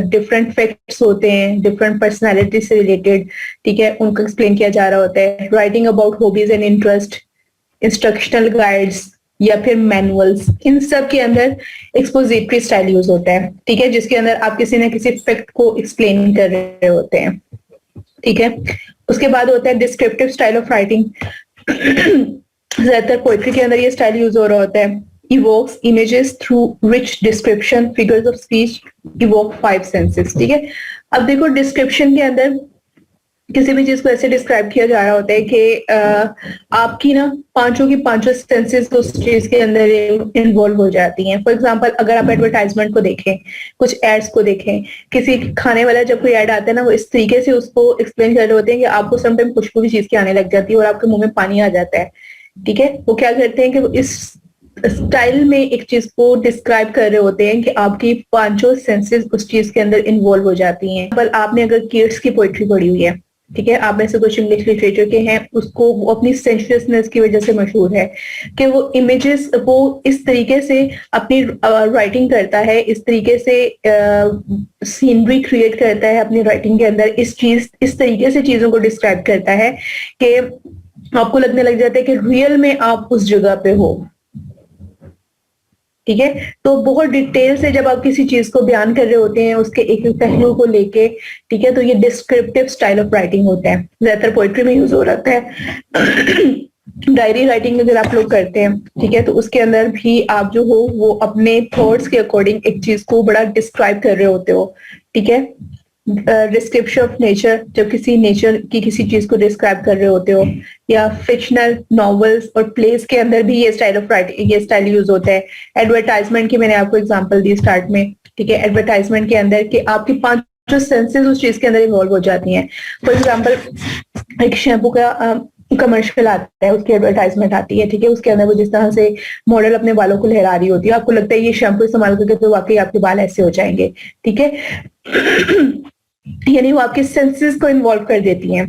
डिफरेंट फैक्ट्स होते हैं, डिफरेंट पर्सनालिटी से रिलेटेड, ठीक है, उनको एक्सप्लेन किया जा रहा होता है। Writing about hobbies and interest, instructional guides या फिर मैनुअल्स, इन सब के अंदर एक्सपोजिटरी स्टाइल यूज होता है, ठीक है, जिसके अंदर आप किसी न किसी फैक्ट को एक्सप्लेन कर रहे होते हैं, ठीक है। उसके बाद होता है डिस्क्रिप्टिव स्टाइल ऑफ राइटिंग। ज्यादातर पोइट्री के अंदर ये स्टाइल यूज हो रहा होता है। Evokes images through rich description, figures of speech, evoke five senses, ठीक है। अब देखो डिस्क्रिप्शन के अंदर किसी भी चीज को ऐसे डिस्क्राइब किया जा रहा होता है कि आपकी ना पांचों की पांचों सेंसेस उस चीज के अंदर इन्वॉल्व हो जाती हैं। फॉर एग्जांपल अगर आप एडवर्टाइजमेंट को देखें, कुछ एड्स को देखें, किसी खाने वाला जब कोई एड आता है ना, वो इस तरीके से उसको एक्सप्लेन कर रहे होते हैं कि आपको समटाइम खुशबू की चीज की आने लग जाती है और आपके मुंह में पानी आ जाता है, ठीक है। वो क्या करते हैं कि वो इस स्टाइल में एक चीज को डिस्क्राइब कर रहे होते हैं कि आपकी पांचों सेंसेस उस चीज के अंदर इन्वॉल्व हो जाती हैं। पर आपने अगर किड्स की पोइट्री पढ़ी हुई है, ठीक है, आप में से कुछ इंग्लिश लिटरेचर के हैं, उसको वो अपनी सेंशुअसनेस की वजह से मशहूर है कि वो इमेजेस वो इस तरीके से अपनी राइटिंग करता है, इस तरीके से सीनरी क्रिएट करता है अपनी राइटिंग के अंदर, इस तरीके से चीजों को डिस्क्राइब करता है कि आपको लगने लग जाता है कि रियल में आप उस जगह पे हो, ठीक है। तो बहुत डिटेल से जब आप किसी चीज को बयान कर रहे होते हैं उसके एक एक पहलू को लेके, ठीक है, तो ये डिस्क्रिप्टिव स्टाइल ऑफ राइटिंग होता है, ज्यादातर पोइट्री में यूज हो रहा है। डायरी राइटिंग अगर आप लोग करते हैं, ठीक है, तो उसके अंदर भी आप जो हो वो अपने थॉट्स के अकॉर्डिंग एक चीज को बड़ा डिस्क्राइब कर रहे होते हो, ठीक है। डिस्क्रिप्शन ऑफ नेचर, जब किसी नेचर की किसी चीज को डिस्क्राइब कर रहे होते हो, या फिक्शनल नॉवेल्स और प्लेस के अंदर भी ये स्टाइल ऑफ राइटिंग, ये स्टाइल यूज होता है। एडवर्टाइजमेंट की मैंने आपको एग्जांपल दी स्टार्ट में, ठीक है, एडवर्टाइजमेंट के अंदर कि आपकी पांच जो सेंसेस उस चीज के अंदर इन्वॉल्व हो जाती हैं। फॉर एग्जाम्पल एक शैम्पू का कमर्शियल आता है, उसकी एडवर्टाइजमेंट आती है, ठीक है, उसके अंदर वो जिस तरह से मॉडल अपने बालों को लहरा रही होती है, आपको लगता है ये शैम्पू इस्तेमाल करके तो वाकई आपके बाल ऐसे हो जाएंगे, ठीक है। यानी वो आपके सेंसेस को इन्वॉल्व कर देती हैं।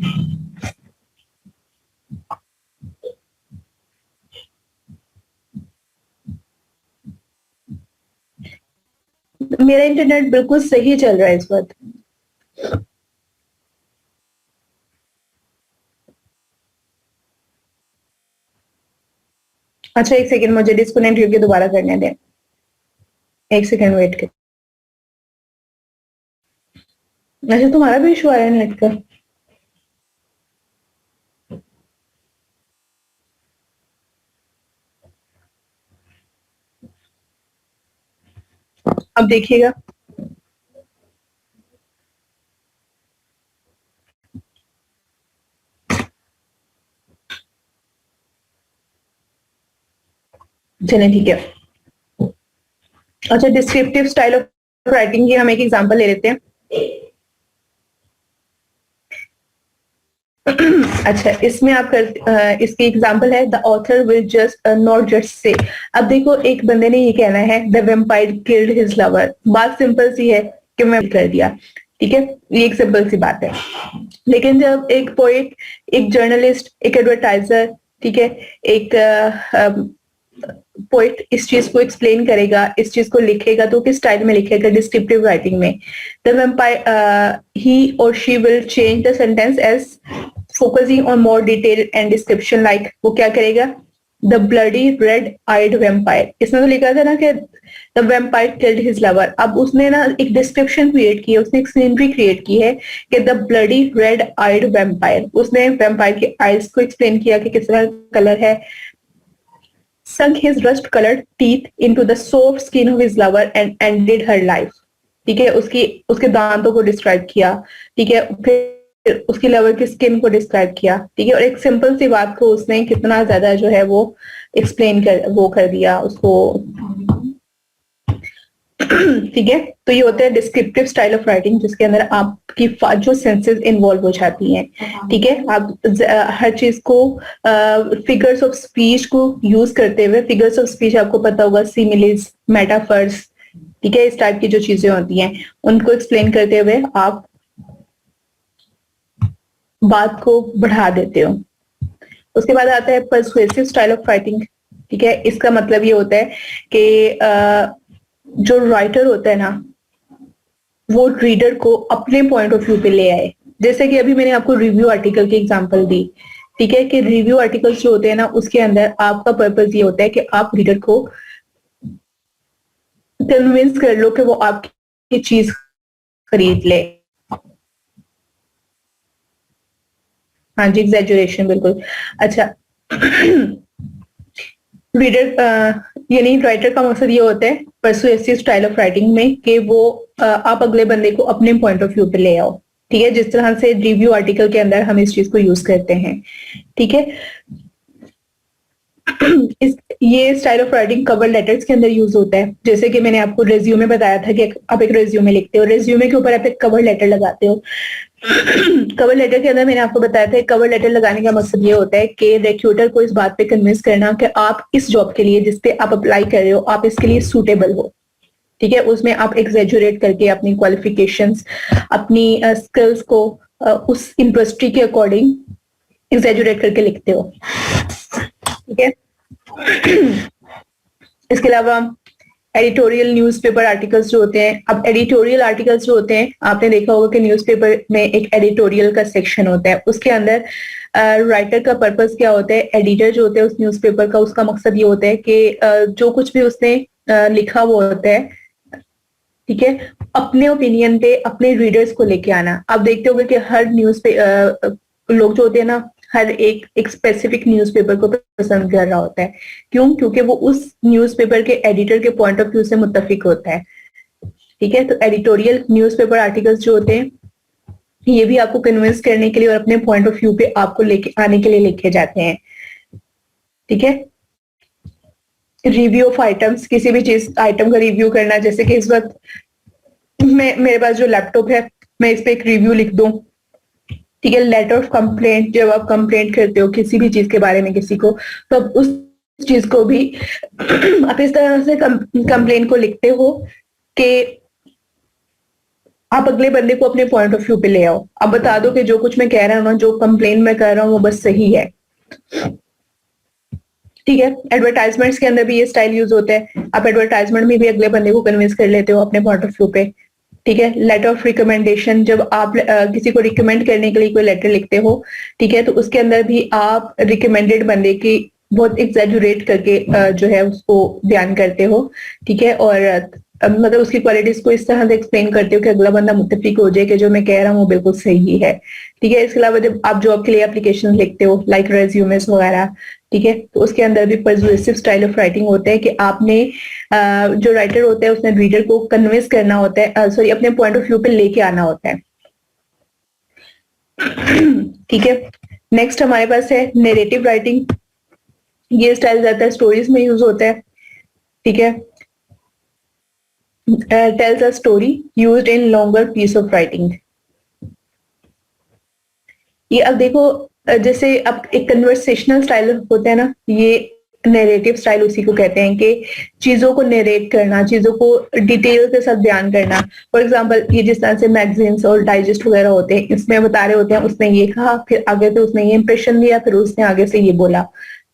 मेरा इंटरनेट बिल्कुल सही चल रहा है इस वक्त। अच्छा एक सेकंड, मुझे डिस्कनेक्ट होकर दोबारा करने दें, एक सेकंड वेट कर। अच्छा तुम्हारा भी इशू आ रहा है नेट का? अब देखिएगा, चलें ठीक है। अच्छा, डिस्क्रिप्टिव स्टाइल ऑफ राइटिंग की हम एक एग्जांपल ले लेते हैं। अच्छा, इसमें आप इसकी एग्जांपल है, the author will just not just say. अब देखो, एक बंदे ने ये कहना है the vampire killed his lover. बात सिंपल सी है कि मैं कर दिया, ठीक है, ये एक सिंपल सी बात है। लेकिन जब एक पोएट, एक जर्नलिस्ट, एक एडवर्टाइजर, ठीक है, एक पोएट इस चीज को एक्सप्लेन करेगा, इस चीज को लिखेगा, तो किस स्टाइल में लिखेगा? डिस्क्रिप्टिव राइटिंग में। The vampire he or she will change the sentence as focusing on more detail and description, like वो क्या करेगा? The bloody red eyed vampire. इसमें तो लिखा था ना कि the vampire killed his lover. अब उसने ना एक डिस्क्रिप्शन क्रिएट की है, उसने एक सीनरी क्रिएट की है कि the bloody red eyed vampire. उसने वेम्पायर के आइज को एक्सप्लेन किया कि किस तरह कलर है। sunk his rust-colored teeth into the soft skin of his lover and ended her life। ठीक है, उसके दांतों को डिस्क्राइब किया, ठीक है, फिर उसकी लवर की स्किन को डिस्क्राइब किया, ठीक है, और एक सिंपल सी बात को उसने कितना ज्यादा जो है वो एक्सप्लेन कर दिया उसको। ठीक है, तो ये होता है डिस्क्रिप्टिव स्टाइल ऑफ राइटिंग, जिसके अंदर आपकी जो सेंसेस इन्वॉल्व हो जाती हैं। ठीक है, आप हर चीज को फिगर्स ऑफ स्पीच को यूज करते हुए, फिगर्स ऑफ स्पीच आपको पता होगा, सिमिलीज, मेटाफर्स, ठीक है, इस टाइप की जो चीजें होती हैं उनको एक्सप्लेन करते हुए आप बात को बढ़ा देते हो। उसके बाद आता है पर्सुएसिव स्टाइल ऑफ राइटिंग। ठीक है, इसका मतलब ये होता है कि जो राइटर होता है ना, वो रीडर को अपने पॉइंट ऑफ व्यू पे ले आए। जैसे कि अभी मैंने आपको रिव्यू आर्टिकल की एग्जांपल दी, ठीक है, कि रिव्यू आर्टिकल्स जो होते हैं ना, उसके अंदर आपका पर्पस ये होता है कि आप रीडर को कन्विंस कर लो कि वो आपकी चीज खरीद ले। हाँ जी, एग्जैजुरेशन, बिल्कुल। अच्छा, रीडर यानी राइटर का मकसद ये होता है परसुएसिव स्टाइल ऑफ राइटिंग में कि वो आप अगले बंदे को अपने पॉइंट ऑफ व्यू पे ले आओ। ठीक है, जिस तरह से रिव्यू आर्टिकल के अंदर हम इस चीज को यूज करते हैं। ठीक है, ये style of writing cover letters के अंदर यूज होता है। जैसे कि मैंने आपको रेज्यूमे बताया था कि आप एक रेज्यूमे लिखते हो, रेज्यूमे के ऊपर आप एक कवर लेटर लगाते हो। कवर लेटर के अंदर मैंने आपको बताया था, कवर लेटर लगाने का मकसद ये होता है कि रिक्रूटर को इस बात पे कन्विंस करना कि आप इस जॉब के लिए, जिसपे आप अप्लाई कर रहे हो, आप इसके लिए सूटेबल हो। ठीक है, उसमें आप एक्सैजुरेट करके अपनी क्वालिफिकेशंस, अपनी स्किल्स को उस इंडस्ट्री के अकॉर्डिंग एक्सैजुरेट करके लिखते हो। ठीक है, इसके अलावा एडिटोरियल न्यूज़पेपर आर्टिकल्स जो होते हैं। अब एडिटोरियल आर्टिकल्स जो होते हैं, आपने देखा होगा कि न्यूज़पेपर में एक एडिटोरियल का सेक्शन होता है। उसके अंदर राइटर का पर्पस क्या होता है? एडिटर जो होते हैं उस न्यूज़पेपर का, उसका मकसद ये होता है कि जो कुछ भी उसने लिखा वो होता है, ठीक है, अपने ओपिनियन पे अपने रीडर्स को लेके आना। आप देखते होंगे कि हर न्यूज पे लोग जो होते हैं ना, हर एक स्पेसिफिक न्यूज़पेपर को पसंद कर रहा होता है। क्यों? क्योंकि वो उस न्यूज़पेपर के एडिटर के पॉइंट ऑफ व्यू से मुत्तफिक होता है। ठीक है, तो एडिटोरियल न्यूज़पेपर आर्टिकल्स जो होते हैं, ये भी आपको कन्विंस करने के लिए और अपने पॉइंट ऑफ व्यू पे आपको लेके आने के लिए लिखे जाते हैं। ठीक है, रिव्यू ऑफ आइटम्स, किसी भी चीज आइटम का रिव्यू करना। जैसे कि इस वक्त मेरे पास जो लैपटॉप है, मैं इस पे एक रिव्यू लिख दूं, ठीक है, लेटर ऑफ कंप्लेंट, जब आप कंप्लेंट करते हो किसी भी चीज के बारे में किसी को, तो अब उस चीज को भी आप इस तरह से कंप्लेंट को लिखते हो कि आप अगले बंदे को अपने पॉइंट ऑफ व्यू पे ले आओ। अब बता दो कि जो कुछ मैं कह रहा हूँ ना, जो कंप्लेंट मैं कर रहा हूँ, वो बस सही है। ठीक है, एडवर्टाइजमेंट्स के अंदर भी ये स्टाइल यूज होता है। आप एडवर्टाइजमेंट में भी अगले बंदे को कन्विंस कर लेते हो अपने पॉइंट ऑफ व्यू पे। ठीक है, लेटर ऑफ रिकमेंडेशन, जब आप किसी को रिकमेंड करने के लिए कोई लेटर लिखते हो, ठीक है, तो उसके अंदर भी आप रिकमेंडेड बंदे की बहुत एग्जैजुरेट करके जो है उसको बयान करते हो। ठीक है, और मतलब उसकी क्वालिटीज को इस तरह से एक्सप्लेन करते हो कि अगला बंदा मुत्तफिक हो जाए कि जो मैं कह रहा हूँ वो बिल्कुल सही है। ठीक है, इसके अलावा जब आप जॉब के लिए एप्लीकेशन लिखते हो, लाइक रेज्यूमेस वगैरह, ठीक है। तो उसके अंदर भी पर्सुएसिव स्टाइल ऑफ राइटिंग होता है कि आपने जो राइटर होता है उसने रीडर को कन्विंस करना होता है, सॉरी अपने पॉइंट ऑफ व्यू पे लेके आना होता है। ठीक है। नेक्स्ट हमारे पास है नरेटिव राइटिंग। ये स्टाइल ज्यादातर स्टोरीज में यूज होता है। ठीक है। Tells a story used in longer piece of writing. ये अब देखो जैसे अब एक कन्वर्सेशनल स्टाइल होता है ना, ये नैरेटिव स्टाइल उसी को कहते हैं कि चीजों को नरेट करना, चीजों को डिटेल के साथ बयान करना। फॉर एग्जांपल ये जिस तरह से मैगजीन्स और डाइजेस्ट वगैरह होते हैं, इसमें बता रहे होते हैं उसने ये कहा, फिर आगे से उसने ये इंप्रेशन दिया, फिर उसने आगे से ये बोला।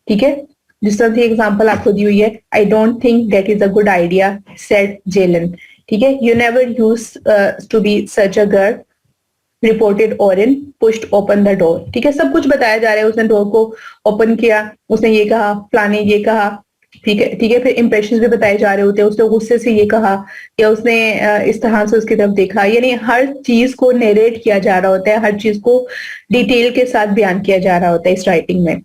ठीक है। जिस तरह से एग्जाम्पल आपको दी हुई है, I don't think that is a good idea said Jalen. ठीक है। You never used to be such a girl reported Orin pushed open the door. ठीक है। सब कुछ बताया जा रहा है, उसने डोर को ओपन किया, उसने ये कहा, फलाने ये कहा। ठीक है। ठीक है। फिर इंप्रेशन भी बताए जा रहे होते हैं, उसने गुस्से से ये कहा या उसने इस तरह से उसकी तरफ देखा। यानी हर चीज को नरेट किया जा रहा होता है, हर चीज को डिटेल के साथ बयान किया जा रहा होता है इस राइटिंग में।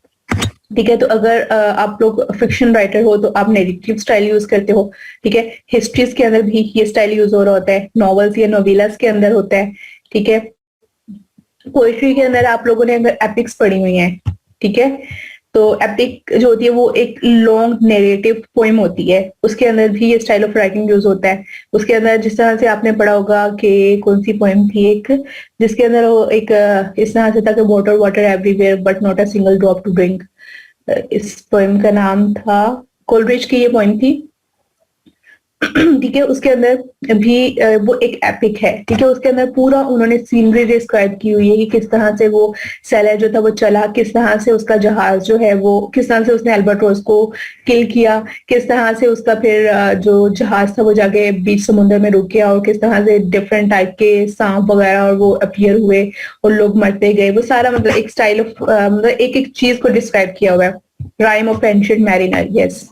ठीक है। तो अगर आप लोग फिक्शन राइटर हो तो आप नैरेटिव स्टाइल यूज करते हो। ठीक है। हिस्ट्रीज के अंदर भी ये स्टाइल यूज हो रहा होता है, नॉवेल्स या नोवेलास के अंदर होता है। ठीक है। पोइट्री के अंदर आप लोगों ने अगर एपिक्स पढ़ी हुई हैं, ठीक है, तो एपिक जो होती है वो एक लॉन्ग नैरेटिव पोइम होती है, उसके अंदर भी ये स्टाइल ऑफ राइटिंग यूज होता है। उसके अंदर जिस तरह से आपने पढ़ा होगा कि कौन सी पोइम थी एक, जिसके अंदर वो एक इस तरह से था कि water water everywhere but not a single drop to drink. इस पोइम का नाम था, कोलरिज की ये पोइम थी। ठीक है। उसके अंदर भी वो एक एपिक है। ठीक है। उसके अंदर पूरा उन्होंने सीनरी डिस्क्राइब की हुई है कि किस तरह से वो सैलर जो था वो चला, किस तरह से उसका जहाज जो है वो, किस तरह से उसने अल्बाट्रोस को किल किया, किस तरह से उसका फिर जो जहाज था वो जाके बीच समुद्र में रुक गया, और किस तरह से डिफरेंट टाइप के सांप वगैरह और वो अपीयर हुए और लोग मरते गए। वो सारा मतलब एक स्टाइल ऑफ मतलब एक एक चीज को डिस्क्राइब किया हुआ है। Rhyme of ancient mariner, yes.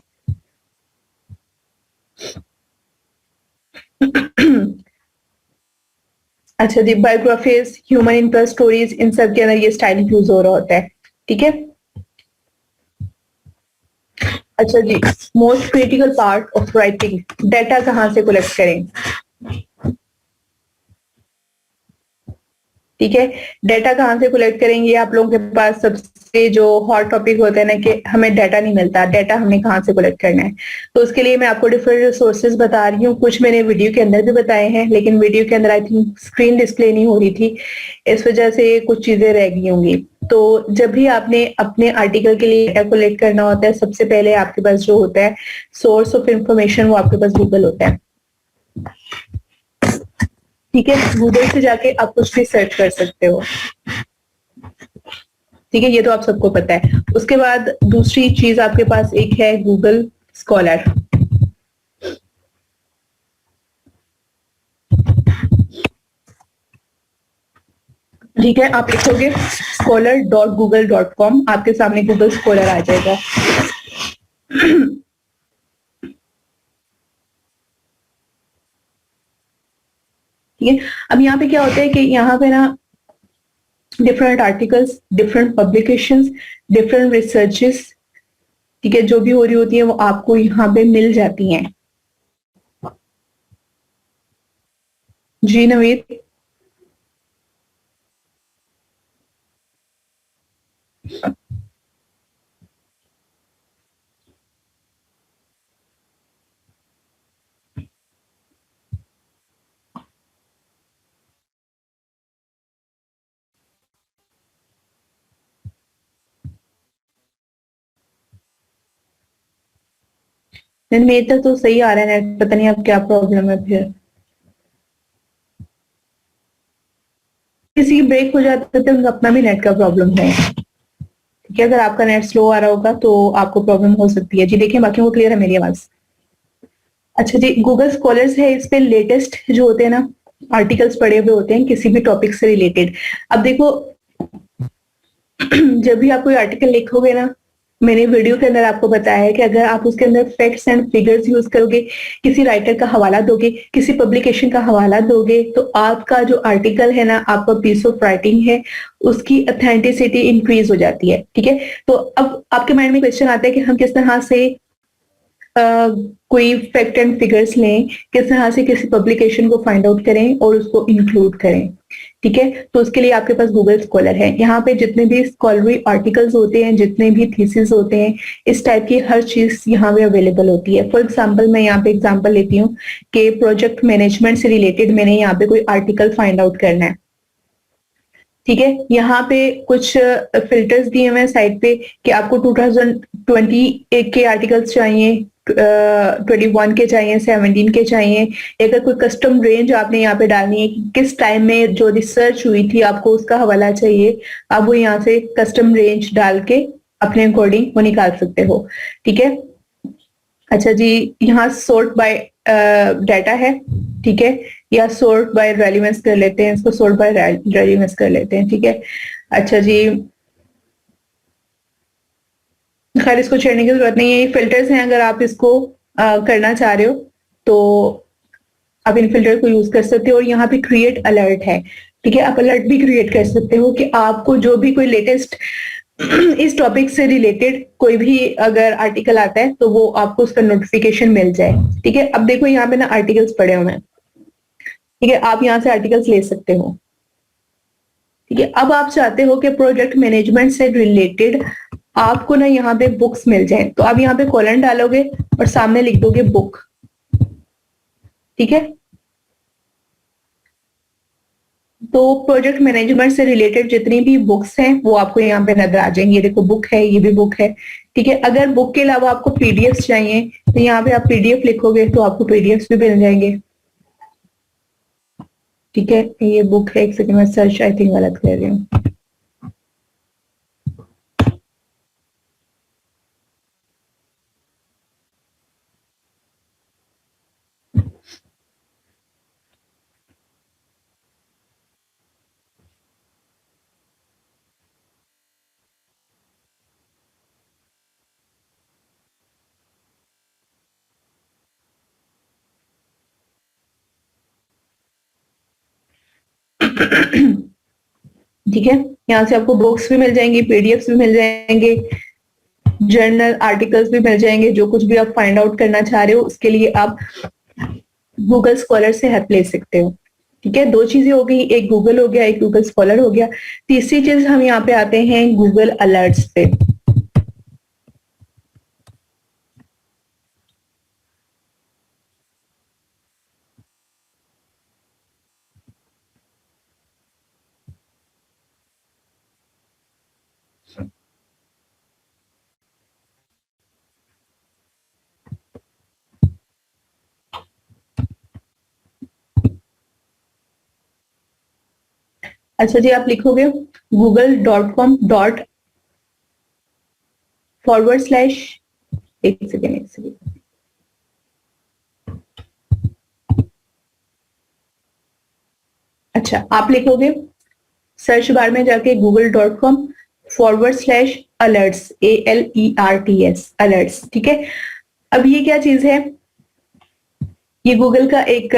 अच्छा जी, बायोग्राफीज, ह्यूमन इंटरेस्ट स्टोरीज, इन सब के अंदर ये स्टाइल यूज हो रहा होता है। ठीक है। अच्छा जी, most critical part of writing, data कहाँ से कलेक्ट करें। ठीक है। डाटा कहाँ से कलेक्ट करेंगे, आप लोगों के पास सबसे जो हॉट टॉपिक होता है ना कि हमें डाटा नहीं मिलता, डाटा हमें कहाँ से कलेक्ट करना है। तो उसके लिए मैं आपको डिफरेंट रिसोर्सेज बता रही हूँ, कुछ मैंने वीडियो के अंदर भी बताए हैं, लेकिन वीडियो के अंदर आई थिंक स्क्रीन डिस्प्ले नहीं हो रही थी, इस वजह से कुछ चीजें रह गई होंगी। तो जब भी आपने अपने आर्टिकल के लिए डाटा कलेक्ट करना होता है, सबसे पहले आपके पास जो होता है सोर्स ऑफ इंफॉर्मेशन, वो आपके पास गूगल होता है। ठीक है। गूगल से जाके आप कुछ भी सर्च कर सकते हो। ठीक है। ये तो आप सबको पता है। उसके बाद दूसरी चीज आपके पास एक है गूगल स्कॉलर। ठीक है। आप लिखोगे scholar.google.com, आपके सामने गूगल स्कॉलर आ जाएगा। ठीक है। अब यहाँ पे क्या होता है कि यहाँ पे ना different articles, different publications, different researches, ठीक है, जो भी हो रही होती है वो आपको यहाँ पे मिल जाती हैं। जी नवीद। मेरे तक तो सही आ रहा है नेट, पता नहीं अब क्या प्रॉब्लम है फिर। किसी की ब्रेक हो जाता है तो उनका अपना भी नेट का प्रॉब्लम है। ठीक है। अगर आपका नेट स्लो आ रहा होगा तो आपको प्रॉब्लम हो सकती है। जी देखिए, बाकी वो क्लियर है मेरी आवाज। अच्छा जी, गूगल स्कॉलर्स है, इस पे लेटेस्ट जो होते हैं ना आर्टिकल्स पड़े हुए होते हैं किसी भी टॉपिक से रिलेटेड। अब देखो, जब भी आप कोई आर्टिकल लिखोगे ना मैंने वीडियो के अंदर आपको बताया है कि अगर आप उसके अंदर फैक्ट्स एंड फिगर्स यूज करोगे, किसी राइटर का हवाला दोगे, किसी पब्लिकेशन का हवाला दोगे, तो आपका जो आर्टिकल है ना, आपका पीस ऑफ राइटिंग है, उसकी ऑथेंटिसिटी इंक्रीज हो जाती है। ठीक है, तो अब आपके माइंड में क्वेश्चन आता है कि हम किस तरह से कोई फैक्ट एंड फिगर्स लें, किस तरह से किसी पब्लिकेशन को फाइंड आउट करें और उसको इंक्लूड करें। ठीक है, तो उसके लिए आपके पास गूगल स्कॉलर है। यहाँ पे जितने भी स्कॉलरी आर्टिकल्स होते हैं, जितने भी थीसिस होते हैं, इस टाइप की हर चीज यहाँ पे अवेलेबल होती है। फॉर एग्जाम्पल मैं यहाँ पे एग्जाम्पल लेती हूँ कि प्रोजेक्ट मैनेजमेंट से रिलेटेड मैंने यहाँ पे कोई आर्टिकल फाइंड आउट करना है। ठीक है, यहाँ पे कुछ फिल्टर्स दिए हुए हैं साइड पे कि आपको 2020 के आर्टिकल्स चाहिए, 21 के चाहिए, 17 के चाहिए। अगर कोई कस्टम रेंज आपने यहाँ पे डालनी है कि किस टाइम में जो रिसर्च हुई थी आपको उसका हवाला चाहिए, आप वो यहाँ से कस्टम रेंज डाल के अपने अकॉर्डिंग वो निकाल सकते हो। ठीक है, अच्छा जी, यहाँ सॉर्ट बाय डाटा है। ठीक है, या सॉर्ट बाय रेलिवेंस कर लेते हैं, इसको सॉर्ट बाय रेलिवेंस कर लेते हैं। ठीक है, अच्छा जी, खैर इसको छेड़ने की जरूरत नहीं है, ये फिल्टर्स हैं। अगर आप इसको करना चाह रहे हो तो आप इन फिल्टर को यूज कर सकते हो। और यहाँ पे क्रिएट अलर्ट है। ठीक है, आप अलर्ट भी क्रिएट कर सकते हो कि आपको जो भी कोई लेटेस्ट इस टॉपिक से रिलेटेड कोई भी अगर आर्टिकल आता है तो वो आपको उसका नोटिफिकेशन मिल जाए। ठीक है, अब देखो यहाँ पे ना आर्टिकल्स पड़े हुए हैं। ठीक है, आप यहाँ से आर्टिकल्स ले सकते हो। ठीक है, अब आप चाहते हो कि प्रोजेक्ट मैनेजमेंट से रिलेटेड आपको ना यहाँ पे बुक्स मिल जाए, तो आप यहाँ पे कॉलन डालोगे और सामने लिख दोगे बुक। ठीक है, तो प्रोजेक्ट मैनेजमेंट से रिलेटेड जितनी भी बुक्स हैं वो आपको यहाँ पे नजर आ जाएंगी। ये देखो बुक है, ये भी बुक है। ठीक है, अगर बुक के अलावा आपको पीडीएफ चाहिए तो यहाँ पे आप पीडीएफ लिखोगे तो आपको पीडीएफ भी मिल जाएंगे। ठीक है, ये बुक है, एक सेकंड में सर्च आई थिंक गलत कर रही हूँ। ठीक है, यहाँ से आपको बुक्स भी मिल जाएंगी, पीडीएफ भी मिल जाएंगे, जर्नल आर्टिकल्स भी मिल जाएंगे। जो कुछ भी आप फाइंड आउट करना चाह रहे हो उसके लिए आप गूगल स्कॉलर से हेल्प ले सकते हो। ठीक है, दो चीजें हो गई, एक गूगल हो गया, एक गूगल स्कॉलर हो गया। तीसरी चीज हम यहाँ पे आते हैं गूगल अलर्ट्स पे। अच्छा जी, आप लिखोगे google.com/, एक सेकेंड। अच्छा, आप लिखोगे सर्च बार में जाके google.com/alerts, ALERTS, अलर्ट्स। ठीक है, अब ये क्या चीज है, ये गूगल का एक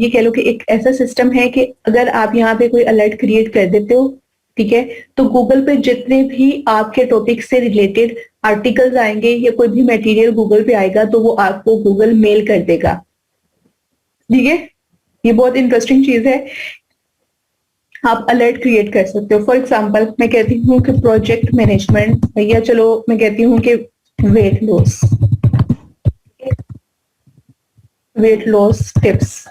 ये कह लो कि एक ऐसा सिस्टम है कि अगर आप यहाँ पे कोई अलर्ट क्रिएट कर देते हो, ठीक है, तो गूगल पे जितने भी आपके टॉपिक से रिलेटेड आर्टिकल्स आएंगे या कोई भी मटेरियल गूगल पे आएगा तो वो आपको गूगल मेल कर देगा। ठीक है, ये बहुत इंटरेस्टिंग चीज है। आप अलर्ट क्रिएट कर सकते हो। फॉर एग्जाम्पल मैं कहती हूँ कि प्रोजेक्ट मैनेजमेंट, या चलो मैं कहती हूँ कि weight loss, weight loss tips.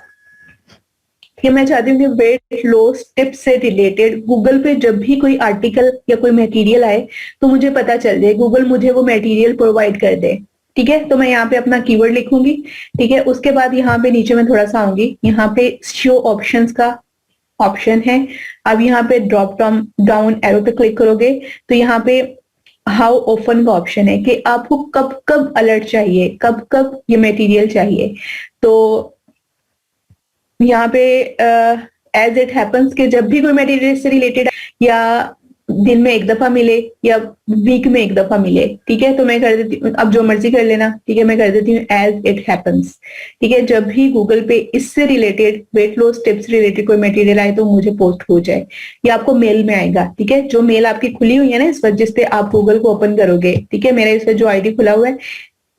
कि मैं चाहती हूँ कि वेट लॉस टिप्स से रिलेटेड गूगल पे जब भी कोई आर्टिकल या कोई मटेरियल आए तो मुझे पता चल जाए, गूगल मुझे वो मटेरियल प्रोवाइड कर दे। ठीक है, तो मैं यहाँ पे अपना कीवर्ड लिखूंगी। ठीक है, उसके बाद यहाँ पे नीचे मैं थोड़ा सा आऊंगी, यहाँ पे शो ऑप्शंस का ऑप्शन है। अब यहाँ पे ड्रॉप डाउन एरो पे क्लिक करोगे तो यहाँ पे हाउ ओपन का ऑप्शन है कि आपको कब कब अलर्ट चाहिए, कब कब ये मटेरियल चाहिए। तो यहाँ पे एज इट हैपन्स कि जब भी कोई मटेरियल से रिलेटेड या दिन में एक दफा मिले या वीक में एक दफा मिले, ठीक है। तो मैं कर देती हूँ, अब जो मर्जी कर लेना, ठीक है। मैं कर देती हूँ एज इट हैपन्स, ठीक है। जब भी गूगल पे इससे related, weight loss tips related कोई मटेरियल आए तो मुझे पोस्ट हो जाए, ये आपको मेल में आएगा, ठीक है। जो मेल आपकी खुली हुई है ना इस वक्त, जिसपे आप गूगल को ओपन करोगे, ठीक है, मेरा इस वक्त जो आईडी खुला हुआ है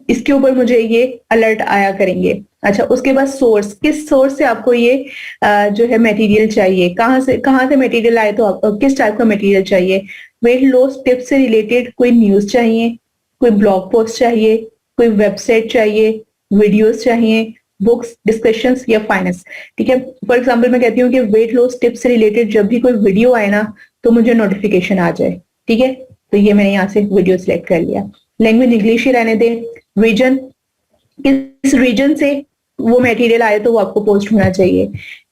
इसके ऊपर मुझे ये अलर्ट आया करेंगे। अच्छा, उसके बाद सोर्स, किस सोर्स से आपको ये जो है मटेरियल चाहिए, कहाँ से मटेरियल आए, तो आपको किस टाइप का मटेरियल चाहिए। वेट लॉस टिप्स से रिलेटेड कोई न्यूज चाहिए, कोई ब्लॉग पोस्ट चाहिए, कोई वेबसाइट चाहिए, वीडियोस चाहिए, बुक्स, डिस्कशंस या फाइनेंस, ठीक है। फॉर एग्जांपल मैं कहती हूँ कि वेट लॉस टिप्स से रिलेटेड जब भी कोई वीडियो आए ना तो मुझे नोटिफिकेशन आ जाए, ठीक है। तो ये मैंने यहाँ से वीडियो सिलेक्ट कर लिया। लैंग्वेज इंग्लिश ही रहने दें। रीजन, किस रीजन से वो मटेरियल आए तो वो आपको पोस्ट होना चाहिए,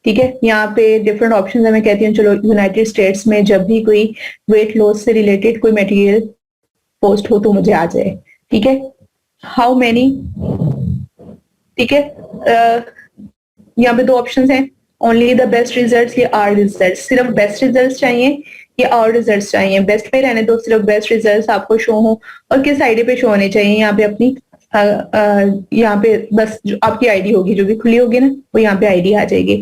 ठीक है। यहाँ पे डिफरेंट ऑप्शन है, मैं कहती हूँ चलो यूनाइटेड स्टेट्स में जब भी कोई वेट लॉस से रिलेटेड कोई मटेरियल पोस्ट हो तो मुझे आ जाए, ठीक है। हाउ मैनी, ठीक है। यहाँ पे दो ऑप्शन हैं, ओनली द बेस्ट रिजल्ट्स या आर रिजल्ट्स। सिर्फ बेस्ट रिजल्ट्स चाहिए या और रिजल्ट्स चाहिए। बेस्ट पे रहने दो, सिर्फ बेस्ट रिजल्ट्स आपको शो हो। और किस आईडी पे शो होने चाहिए, यहाँ पे अपनी यहाँ पे बस जो आपकी आईडी होगी जो भी खुली होगी ना वो यहाँ पे आईडी आ जाएगी।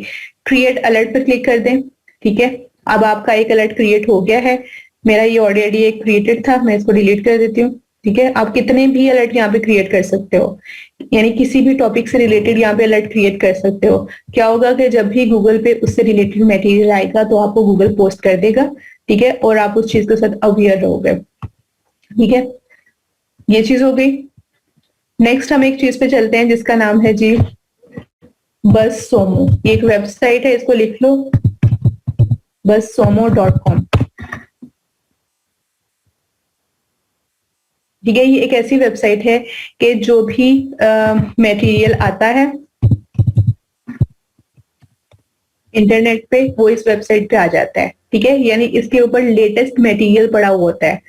क्रिएट अलर्ट पे क्लिक कर दें, ठीक है। अब आपका एक अलर्ट क्रिएट हो गया है। मेरा ये ऑलरेडी एक क्रिएटेड था, मैं इसको डिलीट कर देती हूँ, ठीक है। आप कितने भी अलर्ट यहाँ पे क्रिएट कर सकते हो, यानी किसी भी टॉपिक से रिलेटेड यहाँ पे अलर्ट क्रिएट कर सकते हो। क्या होगा कि जब भी गूगल पे उससे रिलेटेड मटेरियल आएगा तो आपको गूगल पोस्ट कर देगा, ठीक है। और आप उस चीज के साथ अवेयर रहोगे, ठीक है। ये चीज हो गई। नेक्स्ट हम एक चीज पे चलते हैं जिसका नाम है जी बस सोमो। ये एक वेबसाइट है, इसको लिख लो bussomo.com, ठीक है। ये एक ऐसी वेबसाइट है कि जो भी मटेरियल आता है इंटरनेट पे वो इस वेबसाइट पे आ जाता है, ठीक है। यानी इसके ऊपर लेटेस्ट मटेरियल पड़ा हुआ होता है।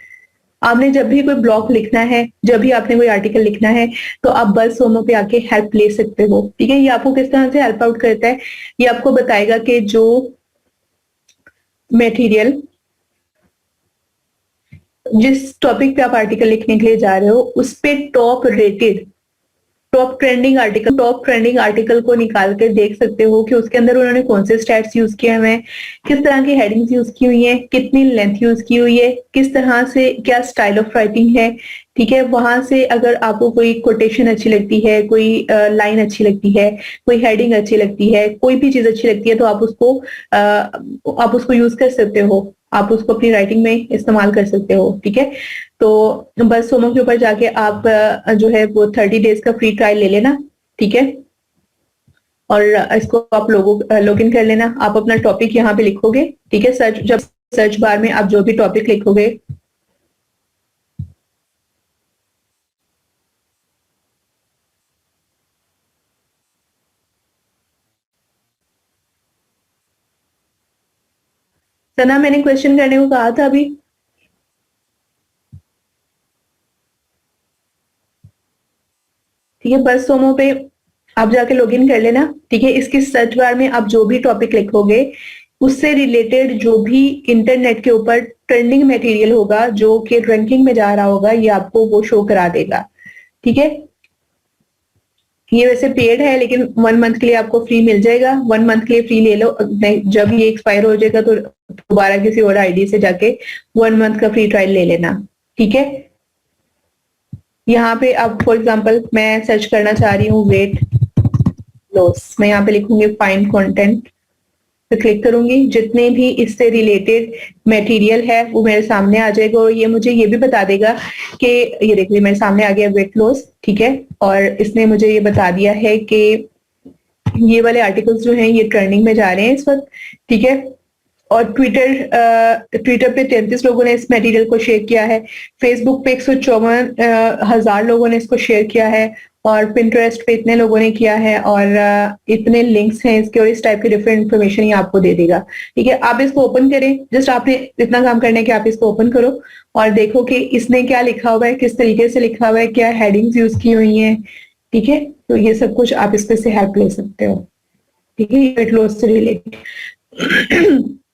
आपने जब भी कोई ब्लॉग लिखना है, जब भी आपने कोई आर्टिकल लिखना है तो आप बस सोमो पे आके हेल्प ले सकते हो, ठीक है। ये आपको किस तरह से हेल्प आउट करता है, ये आपको बताएगा कि जो मटेरियल, जिस टॉपिक पे आप आर्टिकल लिखने के लिए जा रहे हो उस पे top rated, top trending article को निकाल कर देख सकते हो कि उसके अंदर उन्होंने कौन से स्टैट्स यूज किए हुए हैं, किस तरह की हेडिंग्स यूज की हुई है, कितनी लेंथ यूज की हुई है, किस तरह से क्या स्टाइल ऑफ राइटिंग है, ठीक है। वहां से अगर आपको कोई कोटेशन अच्छी लगती है, कोई लाइन अच्छी लगती है, कोई हेडिंग अच्छी लगती है, कोई भी चीज अच्छी लगती है तो आप उसको यूज कर सकते हो, आप उसको अपनी राइटिंग में इस्तेमाल कर सकते हो, ठीक है। तो बस सोमो के ऊपर जाके आप जो है वो 30 डेज का फ्री ट्रायल ले लेना, ठीक है। और इसको आप लॉग इन कर लेना। आप अपना टॉपिक यहाँ पे लिखोगे, ठीक है। जब सर्च बार में आप जो भी टॉपिक लिखोगे, सना मैंने क्वेश्चन करने को कहा था अभी, ठीक है। बस सोमो पे आप जाके लॉगिन कर लेना, ठीक है। इसकी सर्च बार में आप जो भी टॉपिक लिखोगे उससे रिलेटेड जो भी इंटरनेट के ऊपर ट्रेंडिंग मटेरियल होगा जो कि रैंकिंग में जा रहा होगा ये आपको वो शो करा देगा, ठीक है। ये वैसे पेड है लेकिन 1 मंथ के लिए आपको फ्री मिल जाएगा। 1 मंथ के लिए फ्री ले लो, जब ये एक्सपायर हो जाएगा तो दोबारा किसी और आईडी से जाके 1 मंथ का फ्री ट्रायल ले लेना, ठीक है। यहाँ पे अब फॉर एग्जांपल मैं सर्च करना चाह रही हूँ वेट लॉस, मैं यहाँ पे लिखूंगी फाइंड कंटेंट पे क्लिक करूंगी। जितने भी इससे रिलेटेड मटेरियल है वो मेरे सामने आ जाएगा और ये मुझे ये भी बता देगा कि ये देखिए मेरे सामने आ गया वेट लॉस, ठीक है। और इसने मुझे ये बता दिया है कि ये वाले आर्टिकल्स जो हैं ये ट्रेंडिंग में जा रहे हैं इस वक्त, ठीक है। और ट्विटर पे 33 लोगों ने इस मटेरियल को शेयर किया है, फेसबुक पे 154,000 लोगों ने इसको शेयर किया है, और पिंटरेस्ट पे इतने लोगों ने किया है, और इतने लिंक्स हैं इसके, और इस टाइप की डिफरेंट इन्फॉर्मेशन ये आपको दे देगा, ठीक है। आप इसको ओपन करें, जस्ट आपने इतना काम करना है कि आप इसको ओपन करो और देखो कि इसने क्या लिखा हुआ है, किस तरीके से लिखा हुआ है, क्या हेडिंग्स यूज की हुई हैं, ठीक है। तो ये सब कुछ आप इसमें से हेल्प ले सकते हो, ठीक है, वेट लॉस से रिलेटेड।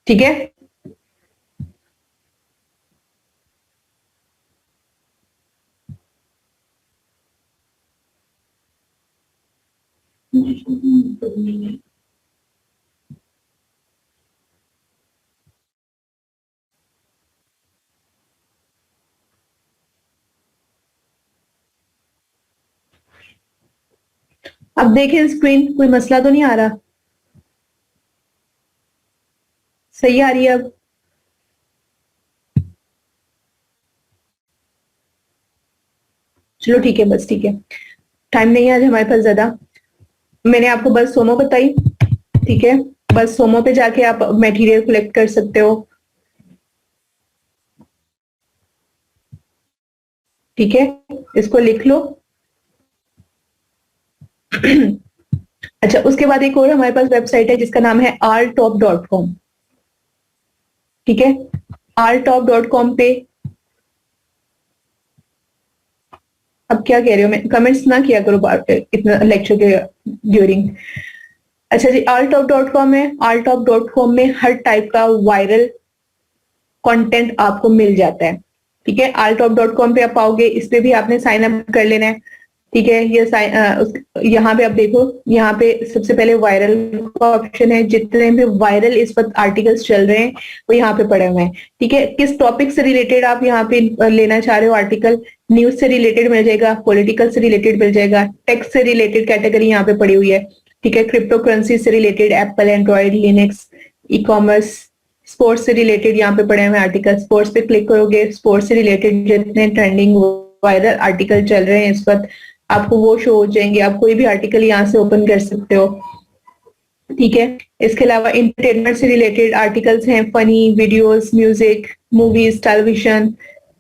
ठीक है। अब देखें स्क्रीन, कोई मसला तो नहीं आ रहा? सही आ रही है अब? चलो ठीक है, बस ठीक है, टाइम नहीं है आज हमारे पास ज्यादा। मैंने आपको बस सोमो बताई, ठीक है? बस सोमो पे जाके आप मटेरियल कलेक्ट कर सकते हो, ठीक है? इसको लिख लो। अच्छा, उसके बाद एक और हमारे पास वेबसाइट है जिसका नाम है rtop.com, ठीक है? rtop.com पे, अब क्या कह रहे हो, मैं कमेंट्स ना किया करो इतना लेक्चर के ड्यूरिंग। अच्छा जी, rtop.com है। rtop.com में हर टाइप का वायरल कंटेंट आपको मिल जाता है, ठीक है? rtop.com पे आप पाओगे, इस पे भी आपने साइन अप कर लेना है, ठीक है? यहाँ पे आप देखो, यहाँ पे सबसे पहले वायरल का ऑप्शन है। जितने भी वायरल इस वक्त आर्टिकल्स चल रहे हैं वो यहाँ पे पड़े हुए हैं, ठीक है? किस टॉपिक से रिलेटेड आप यहाँ पे लेना चाह रहे हो आर्टिकल, न्यूज से रिलेटेड मिल जाएगा, पॉलिटिकल से रिलेटेड मिल जाएगा, टेक्स से रिलेटेड कैटेगरी यहाँ पे पड़ी हुई है, ठीक है? क्रिप्टो करेंसी से related, Apple, Android, Linux, e commerce, sports से रिलेटेड यहाँ पे पड़े हुए आर्टिकल। स्पोर्ट्स पे क्लिक करोगे, स्पोर्ट्स से रिलेटेड जितने ट्रेंडिंग वायरल आर्टिकल चल रहे हैं इस वक्त आपको वो शो हो जाएंगे। आप कोई भी आर्टिकल यहाँ से ओपन कर सकते हो, ठीक है? इसके अलावा इंटरटेनमेंट से रिलेटेड आर्टिकल्स हैं, funny videos, music, movies, television,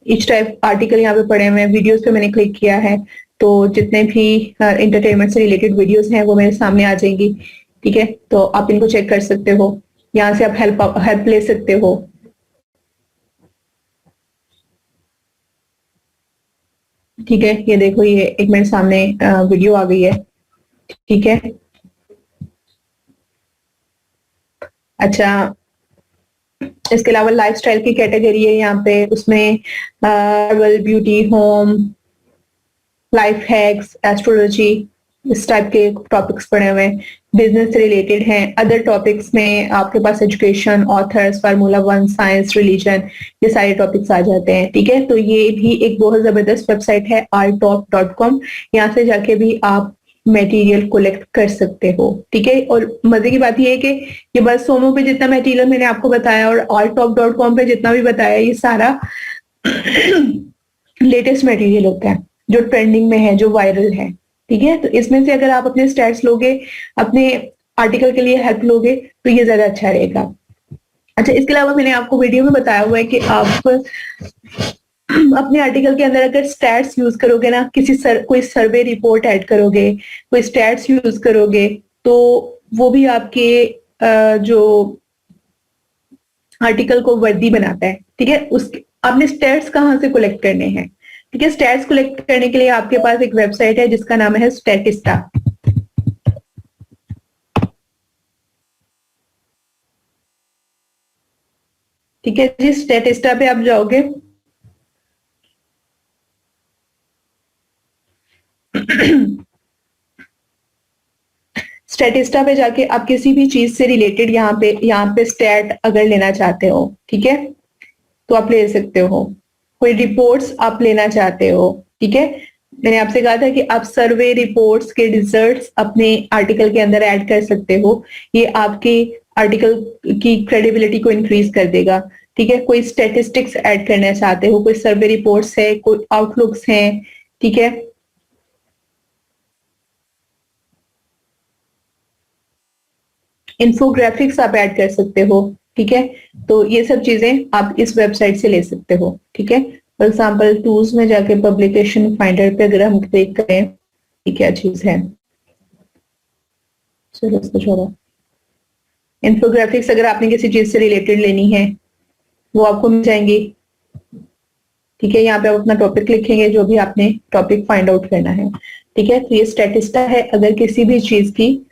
etch type article यहाँ पे पड़े हुए हैं। वीडियोस पे मैंने क्लिक किया है तो जितने भी इंटरटेनमेंट से रिलेटेड वीडियोस हैं वो मेरे सामने आ जाएंगी, ठीक है? तो आप इनको चेक कर सकते हो, यहाँ से आप हेल्प ले सकते हो। ठीक है, ये देखो, ये एक मिनट सामने वीडियो आ गई है, ठीक है? अच्छा, इसके अलावा लाइफस्टाइल की कैटेगरी है यहाँ पे, उसमें travel, beauty, home, life hacks, astrology, इस टाइप के टॉपिक्स पढ़े हुए हैं। बिजनेस से रिलेटेड हैं। अदर टॉपिक्स में आपके पास education, authors, Formula One, science, religion, ये सारे टॉपिक्स आ जाते हैं, ठीक है? तो ये भी एक बहुत जबरदस्त वेबसाइट है rtop.com, यहाँ से जाके भी आप मटेरियल कलेक्ट कर सकते हो, ठीक है? और मजे की बात ये है कि ये बस सोमो पे जितना मटेरियल मैंने आपको बताया और rtop.com पे जितना भी बताया, ये सारा लेटेस्ट मटेरियल होता है जो ट्रेंडिंग में है, जो वायरल है, ठीक है? तो इसमें से अगर आप अपने स्टैट्स लोगे, अपने आर्टिकल के लिए हेल्प लोगे तो ये ज्यादा अच्छा रहेगा। अच्छा, इसके अलावा मैंने आपको वीडियो में बताया हुआ है कि आप अपने आर्टिकल के अंदर अगर स्टैट्स यूज करोगे ना, कोई सर्वे रिपोर्ट ऐड करोगे, कोई स्टैट्स यूज करोगे, तो वो भी आपके जो आर्टिकल को वर्दी बनाता है, ठीक है? उसके आपने स्टैट्स कहाँ से कलेक्ट करने हैं, ठीक है? स्टैट्स कलेक्ट करने के लिए आपके पास एक वेबसाइट है जिसका नाम है स्टैटिस्टा, ठीक है जी? स्टैटिस्टा पे आप जाओगे, स्टैटिस्टा पे जाके आप किसी भी चीज से रिलेटेड यहाँ पे स्टैट अगर लेना चाहते हो, ठीक है, तो आप ले सकते हो। कोई रिपोर्ट्स आप लेना चाहते हो, ठीक है? मैंने आपसे कहा था कि आप सर्वे रिपोर्ट्स के रिजल्ट्स अपने आर्टिकल के अंदर ऐड कर सकते हो, ये आपके आर्टिकल की क्रेडिबिलिटी को इंक्रीज कर देगा, ठीक है? कोई स्टेटिस्टिक्स ऐड करना चाहते हो, कोई सर्वे रिपोर्ट्स है, कोई आउटलुक्स हैं, ठीक है? इन्फोग्राफिक्स आप ऐड कर सकते हो, ठीक है? तो ये सब चीजें आप इस वेबसाइट से ले सकते हो, ठीक है? फॉर एग्जाम्पल टूल्स में जाके पब्लिकेशन फाइंडर पे अगर हम क्लिक करें, ये क्या चीज है, चलो इसको छोड़ो। इन्फोग्राफिक्स अगर आपने किसी चीज से रिलेटेड लेनी है वो आपको मिल जाएंगी, ठीक है? यहाँ पे आप अपना टॉपिक लिखेंगे, जो भी आपने टॉपिक फाइंड आउट करना है, ठीक है? तो ये स्टैटिस्टा है, अगर किसी भी चीज की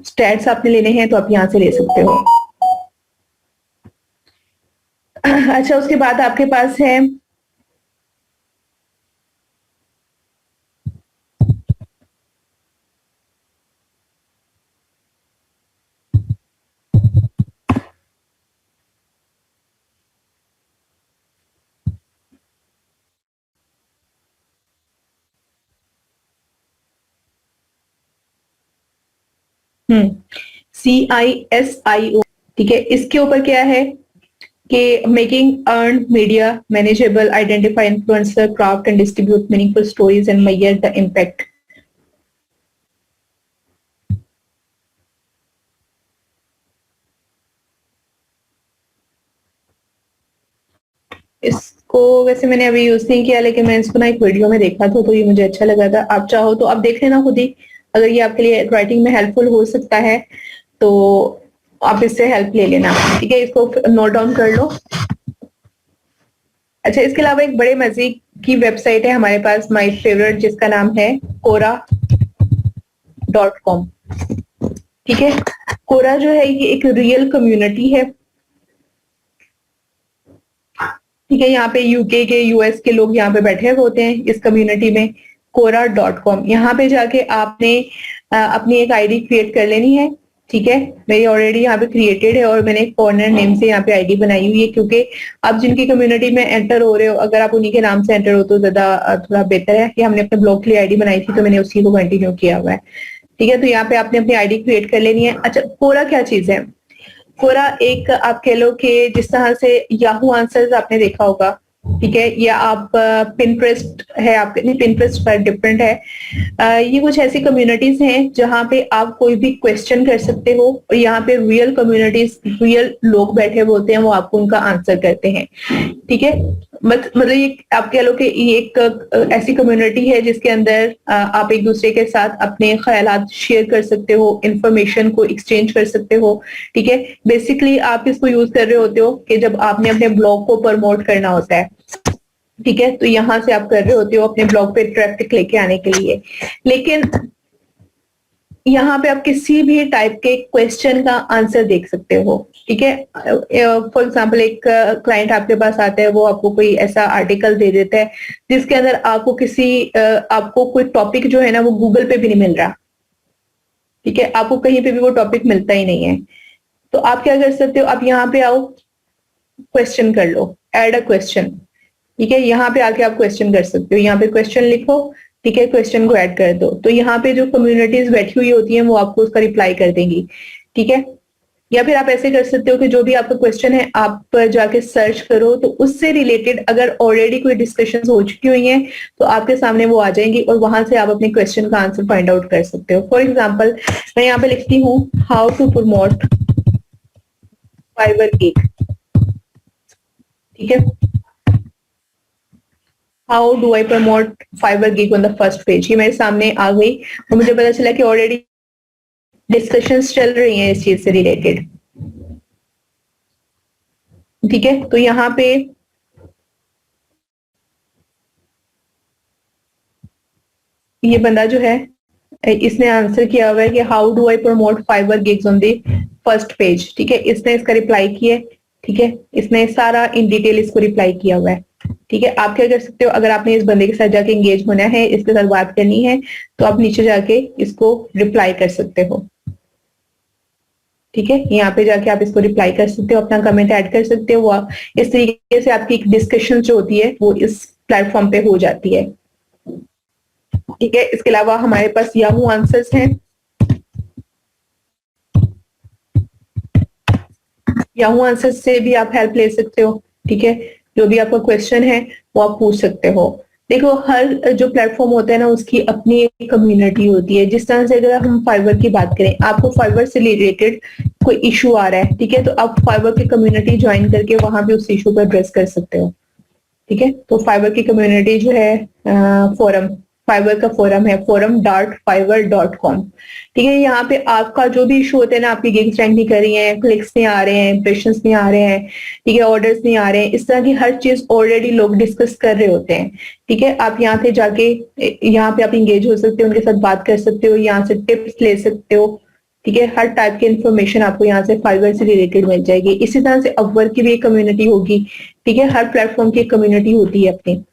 स्टैट्स आपने लेने हैं तो आप यहाँ से ले सकते हो। अच्छा, उसके बाद आपके पास है CISIO, ठीक है। इसके ऊपर क्या है कि making earn media manageable, identify influencer, craft and distribute meaningful stories and measure the impact. इसको वैसे मैंने अभी यूज नहीं किया, लेकिन मैं इसको ना एक वीडियो में देखा था तो ये मुझे अच्छा लगा था। आप चाहो तो आप देख लेना खुद ही, अगर ये आपके लिए राइटिंग में हेल्पफुल हो सकता है तो आप इससे हेल्प ले लेना, ठीक है। इसको नोट डाउन कर लो। अच्छा, इसके अलावा एक बड़े मजे की वेबसाइट है हमारे पास, माय फेवरेट, जिसका नाम है Quora.com, ठीक है। कोरा जो है ये एक रियल कम्युनिटी है, ठीक है। यहाँ पे यूके के, यूएस के लोग यहाँ पे बैठे होते हैं इस कम्युनिटी में। Quora.com, यहाँ पे जाके आपने अपनी एक आईडी क्रिएट कर लेनी है, ठीक है। मेरी ऑलरेडी यहाँ पे क्रिएटेड है और मैंने कॉर्नर नेम से यहाँ पे आईडी बनाई हुई है, क्योंकि आप जिनकी कम्युनिटी में एंटर हो रहे हो, अगर आप उन्हीं के नाम से एंटर हो तो ज्यादा थोड़ा बेहतर है। कि हमने अपने ब्लॉग के लिए आईडी बनाई थी तो मैंने उसी को कंटिन्यू किया हुआ है, ठीक है। तो यहाँ पे आपने अपनी आईडी क्रिएट कर लेनी है। अच्छा, कोरा क्या चीज है? कोरा एक, आप कह लो कि जिस तरह से याहू आंसर्स आपने देखा होगा, ठीक है, या आप पिनट्रेस्ट है आपके, नहीं पिनट्रेस्ट पर डिफरेंट है। ये कुछ ऐसी कम्युनिटीज हैं जहाँ पे आप कोई भी क्वेश्चन कर सकते हो और यहाँ पे रियल कम्युनिटीज, रियल लोग बैठे हुए होते हैं, वो आपको उनका आंसर करते हैं, ठीक है। मतलब ये आप कह लो कि ये एक ऐसी कम्युनिटी है जिसके अंदर आप एक दूसरे के साथ अपने ख्यालात शेयर कर सकते हो, इंफॉर्मेशन को एक्सचेंज कर सकते हो, ठीक है। बेसिकली आप इसको यूज कर रहे होते हो कि जब आपने अपने ब्लॉग को प्रमोट करना होता है, ठीक है, तो यहां से आप कर रहे होते हो अपने ब्लॉग पे ट्रैफिक लेके आने के लिए। लेकिन यहाँ पे आप किसी भी टाइप के क्वेश्चन का आंसर देख सकते हो, ठीक है। फॉर एग्जाम्पल, एक क्लाइंट आपके पास आता है, वो आपको कोई ऐसा आर्टिकल दे देता है जिसके अंदर आपको आपको कोई टॉपिक जो है ना वो गूगल पे भी नहीं मिल रहा, ठीक है, आपको कहीं पे भी वो टॉपिक मिलता ही नहीं है। तो आप क्या कर सकते हो, आप यहाँ पे आओ, क्वेश्चन कर लो, ऐड अ क्वेश्चन, ठीक है। यहाँ पे आके आप क्वेश्चन कर सकते हो, यहाँ पे क्वेश्चन लिखो, ठीक है, क्वेश्चन को ऐड कर दो, तो यहाँ पे जो कम्युनिटीज बैठी हुई होती हैं वो आपको उसका रिप्लाई कर देंगी, ठीक है। या फिर आप ऐसे कर सकते हो कि जो भी आपका क्वेश्चन है आप जाके सर्च करो, तो उससे रिलेटेड अगर ऑलरेडी कोई डिस्कशन हो चुकी हुई है तो आपके सामने वो आ जाएंगी और वहां से आप अपने क्वेश्चन का आंसर फाइंड आउट कर सकते हो। फॉर एग्जाम्पल, मैं यहाँ पे लिखती हूँ how to promote Fiverr gig, ठीक है। How do I promote Fiverr gig on the first page, ये मेरे सामने आ गई और मुझे पता चला कि ऑलरेडी डिस्कशंस चल रही हैं इस चीज से रिलेटेड, ठीक है। तो यहाँ पे ये बंदा जो है इसने आंसर किया हुआ है कि how do I promote fibre gigs on the first page, ठीक है। इसने इसका रिप्लाई किया, ठीक है, इसने सारा इन डिटेल इसको रिप्लाई किया हुआ है, ठीक है। आप क्या कर सकते हो, अगर आपने इस बंदे के साथ जाके एंगेज होना है, इसके साथ बात करनी है, तो आप नीचे जाके इसको रिप्लाई कर सकते हो, ठीक है। यहाँ पे जाके आप इसको रिप्लाई कर सकते हो, अपना कमेंट ऐड कर सकते हो। वो इस तरीके से आपकी डिस्कशन जो होती है वो इस प्लेटफॉर्म पे हो जाती है, ठीक है। इसके अलावा हमारे पास याहू आंसर्स हैं, याहू आंसर्स से भी आप हेल्प ले सकते हो, ठीक है। जो भी आपका क्वेश्चन है वो आप पूछ सकते हो। देखो, हर जो प्लेटफॉर्म होता है ना उसकी अपनी एक कम्युनिटी होती है। जिस तरह से अगर हम फाइबर की बात करें, आपको फाइबर से रिलेटेड कोई इशू आ रहा है, ठीक है, तो आप फाइबर की कम्युनिटी ज्वाइन करके वहां भी उस इशू पर एड्रेस कर सकते हो, ठीक है। तो फाइबर की कम्युनिटी जो है, फोरम, फाइबर का फोरम है, forum.fiverr.com, ठीक है। यहाँ पे आपका जो भी इशू होता है ना, आपकी गिग्स रैंक नहीं कर रही है, क्लिक्स नहीं आ रहे हैं, इंप्रेशंस नहीं आ रहे हैं, ठीक है, ऑर्डर्स नहीं आ रहे हैं, इस तरह की हर चीज ऑलरेडी लोग डिस्कस कर रहे होते हैं, ठीक है। आप यहाँ पे जाके यहाँ पे आप इंगेज हो सकते हो, उनके साथ बात कर सकते हो, यहाँ से टिप्स ले सकते हो, ठीक है। हर टाइप की इंफॉर्मेशन आपको यहाँ से फाइबर से रिलेटेड मिल जाएगी। इसी तरह से अपवर्क की भी एक कम्युनिटी होगी, ठीक है। हर प्लेटफॉर्म की एक कम्युनिटी होती है अपनी,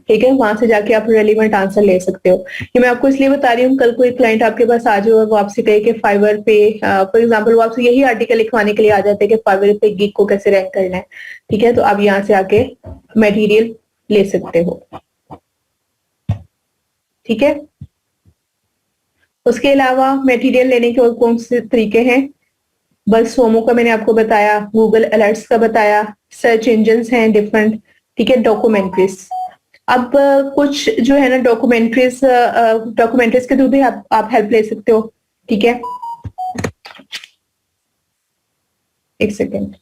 ठीक है। वहां से जाके आप रेलिवेंट आंसर ले सकते हो। ये मैं आपको इसलिए बता रही हूँ, कल कोई क्लाइंट आपके पास आ जाए और वो आपसे कहे कि फाइवर पे, फॉर एग्जांपल, वो आपसे यही आर्टिकल लिखवाने के लिए आ जाते हैं कि फाइवर पे गिग को कैसे रैंक करना है, ठीक है। तो आप यहाँ से आके मटेरियल ले सकते हो, ठीक है। उसके अलावा मटेरियल लेने के और कौन से तरीके हैं? बस सोमो का मैंने आपको बताया, गूगल अलर्ट्स का बताया, सर्च इंजन्स हैं डिफरेंट, ठीक है, डॉक्यूमेंट्रीज। अब कुछ जो है ना डॉक्यूमेंट्रीज के थ्रू भी आप हेल्प ले सकते हो, ठीक है। एक सेकेंड।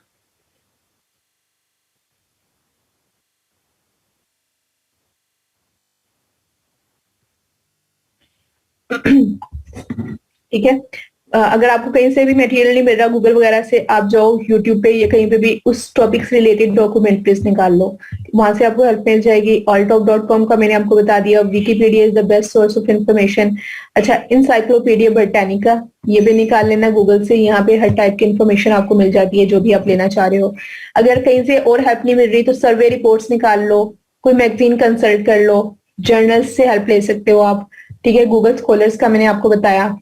ठीक है। अगर आपको कहीं से भी मटेरियल नहीं मिल रहा गूगल वगैरह से, आप जाओ यूट्यूब पे या कहीं पे भी उस टॉपिक से रिलेटेड डॉक्यूमेंट्रीज निकाल लो, वहां से आपको हेल्प मिल जाएगी। ऑलटॉप.com का मैंने आपको बता दिया। Wikipedia is the best source of information. अच्छा, इंसाइक्लोपीडिया ब्रिटानिका, ये भी निकाल लेना गूगल से। यहाँ पे हर टाइप की इंफॉर्मेशन आपको मिल जाती है जो भी आप लेना चाह रहे हो। अगर कहीं से और हेल्प नहीं मिल रही तो सर्वे रिपोर्ट्स निकाल लो, कोई मैगजीन कंसल्ट कर लो, जर्नल्स से हेल्प ले सकते हो आप, ठीक है। गूगल स्कॉलर्स का मैंने आपको बताया।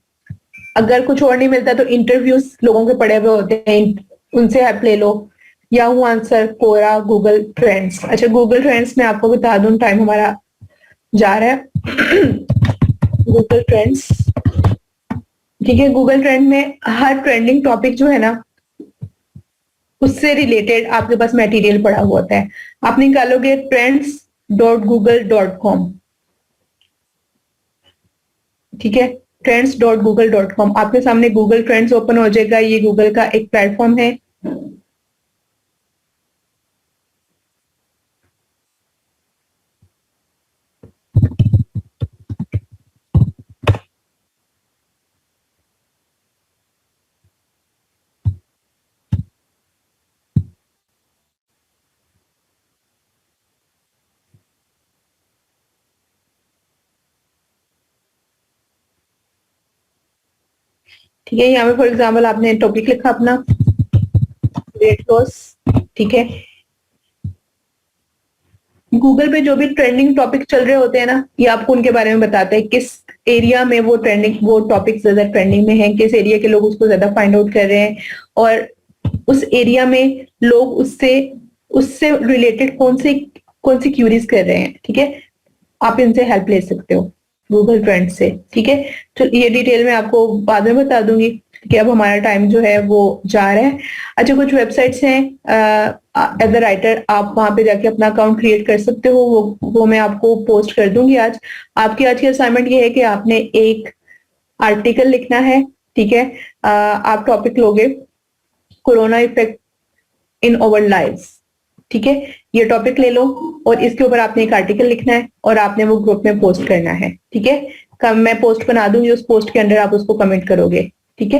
अगर कुछ और नहीं मिलता तो इंटरव्यूज लोगों के पड़े हुए होते हैं, उनसे हेल्प ले लो। याहू आंसर, कोरा, गूगल ट्रेंड्स। अच्छा, गूगल ट्रेंड्स में आपको बता दूं, टाइम हमारा जा रहा है। गूगल ट्रेंड्स, ठीक है। गूगल ट्रेंड में हर ट्रेंडिंग टॉपिक जो है ना उससे रिलेटेड आपके पास मटेरियल पड़ा हुआ होता है। आप निकालोगे trends.google.com, ठीक है। trends.google.com, आपके सामने गूगल ट्रेंड्स ओपन हो जाएगा। ये गूगल का एक प्लेटफॉर्म है। ठीक है, यहाँ पे फॉर एग्जाम्पल आपने टॉपिक लिखा अपना वेट लॉस, ठीक है। गूगल पे जो भी ट्रेंडिंग टॉपिक चल रहे होते हैं ना, ये आपको उनके बारे में बताते हैं किस एरिया में वो टॉपिक ज्यादा ट्रेंडिंग में है, किस एरिया के लोग उसको ज्यादा फाइंड आउट कर रहे हैं, और उस एरिया में लोग उससे उससे रिलेटेड कौन सी क्यूरीज कर रहे हैं, ठीक है। आप इनसे हेल्प ले सकते हो गूगल ट्रेंड से, ठीक है। तो ये डिटेल में आपको बाद में बता दूंगी कि अब हमारा टाइम जो है वो जा रहा है। अच्छा, कुछ वेबसाइट्स हैं एज अ राइटर, आप वहां पे जाके अपना अकाउंट क्रिएट कर सकते हो। वो मैं आपको पोस्ट कर दूंगी आज। आपकी आज की असाइनमेंट ये है कि आपने एक आर्टिकल लिखना है, ठीक है। आप टॉपिक लोगे corona effect in over lives, ठीक है। ये टॉपिक ले लो और इसके ऊपर आपने एक आर्टिकल लिखना है और आपने वो ग्रुप में पोस्ट करना है, ठीक है। मैं पोस्ट बना दूंगी, उस पोस्ट के अंदर आप उसको कमेंट करोगे, ठीक है।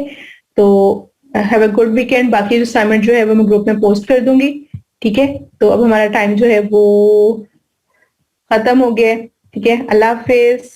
तो हैव अ गुड वीकेंड। बाकी जो असाइनमेंट जो है वो मैं ग्रुप में पोस्ट कर दूंगी, ठीक है। तो अब हमारा टाइम जो है वो खत्म हो गया है, ठीक है। अल्लाह हाफिज।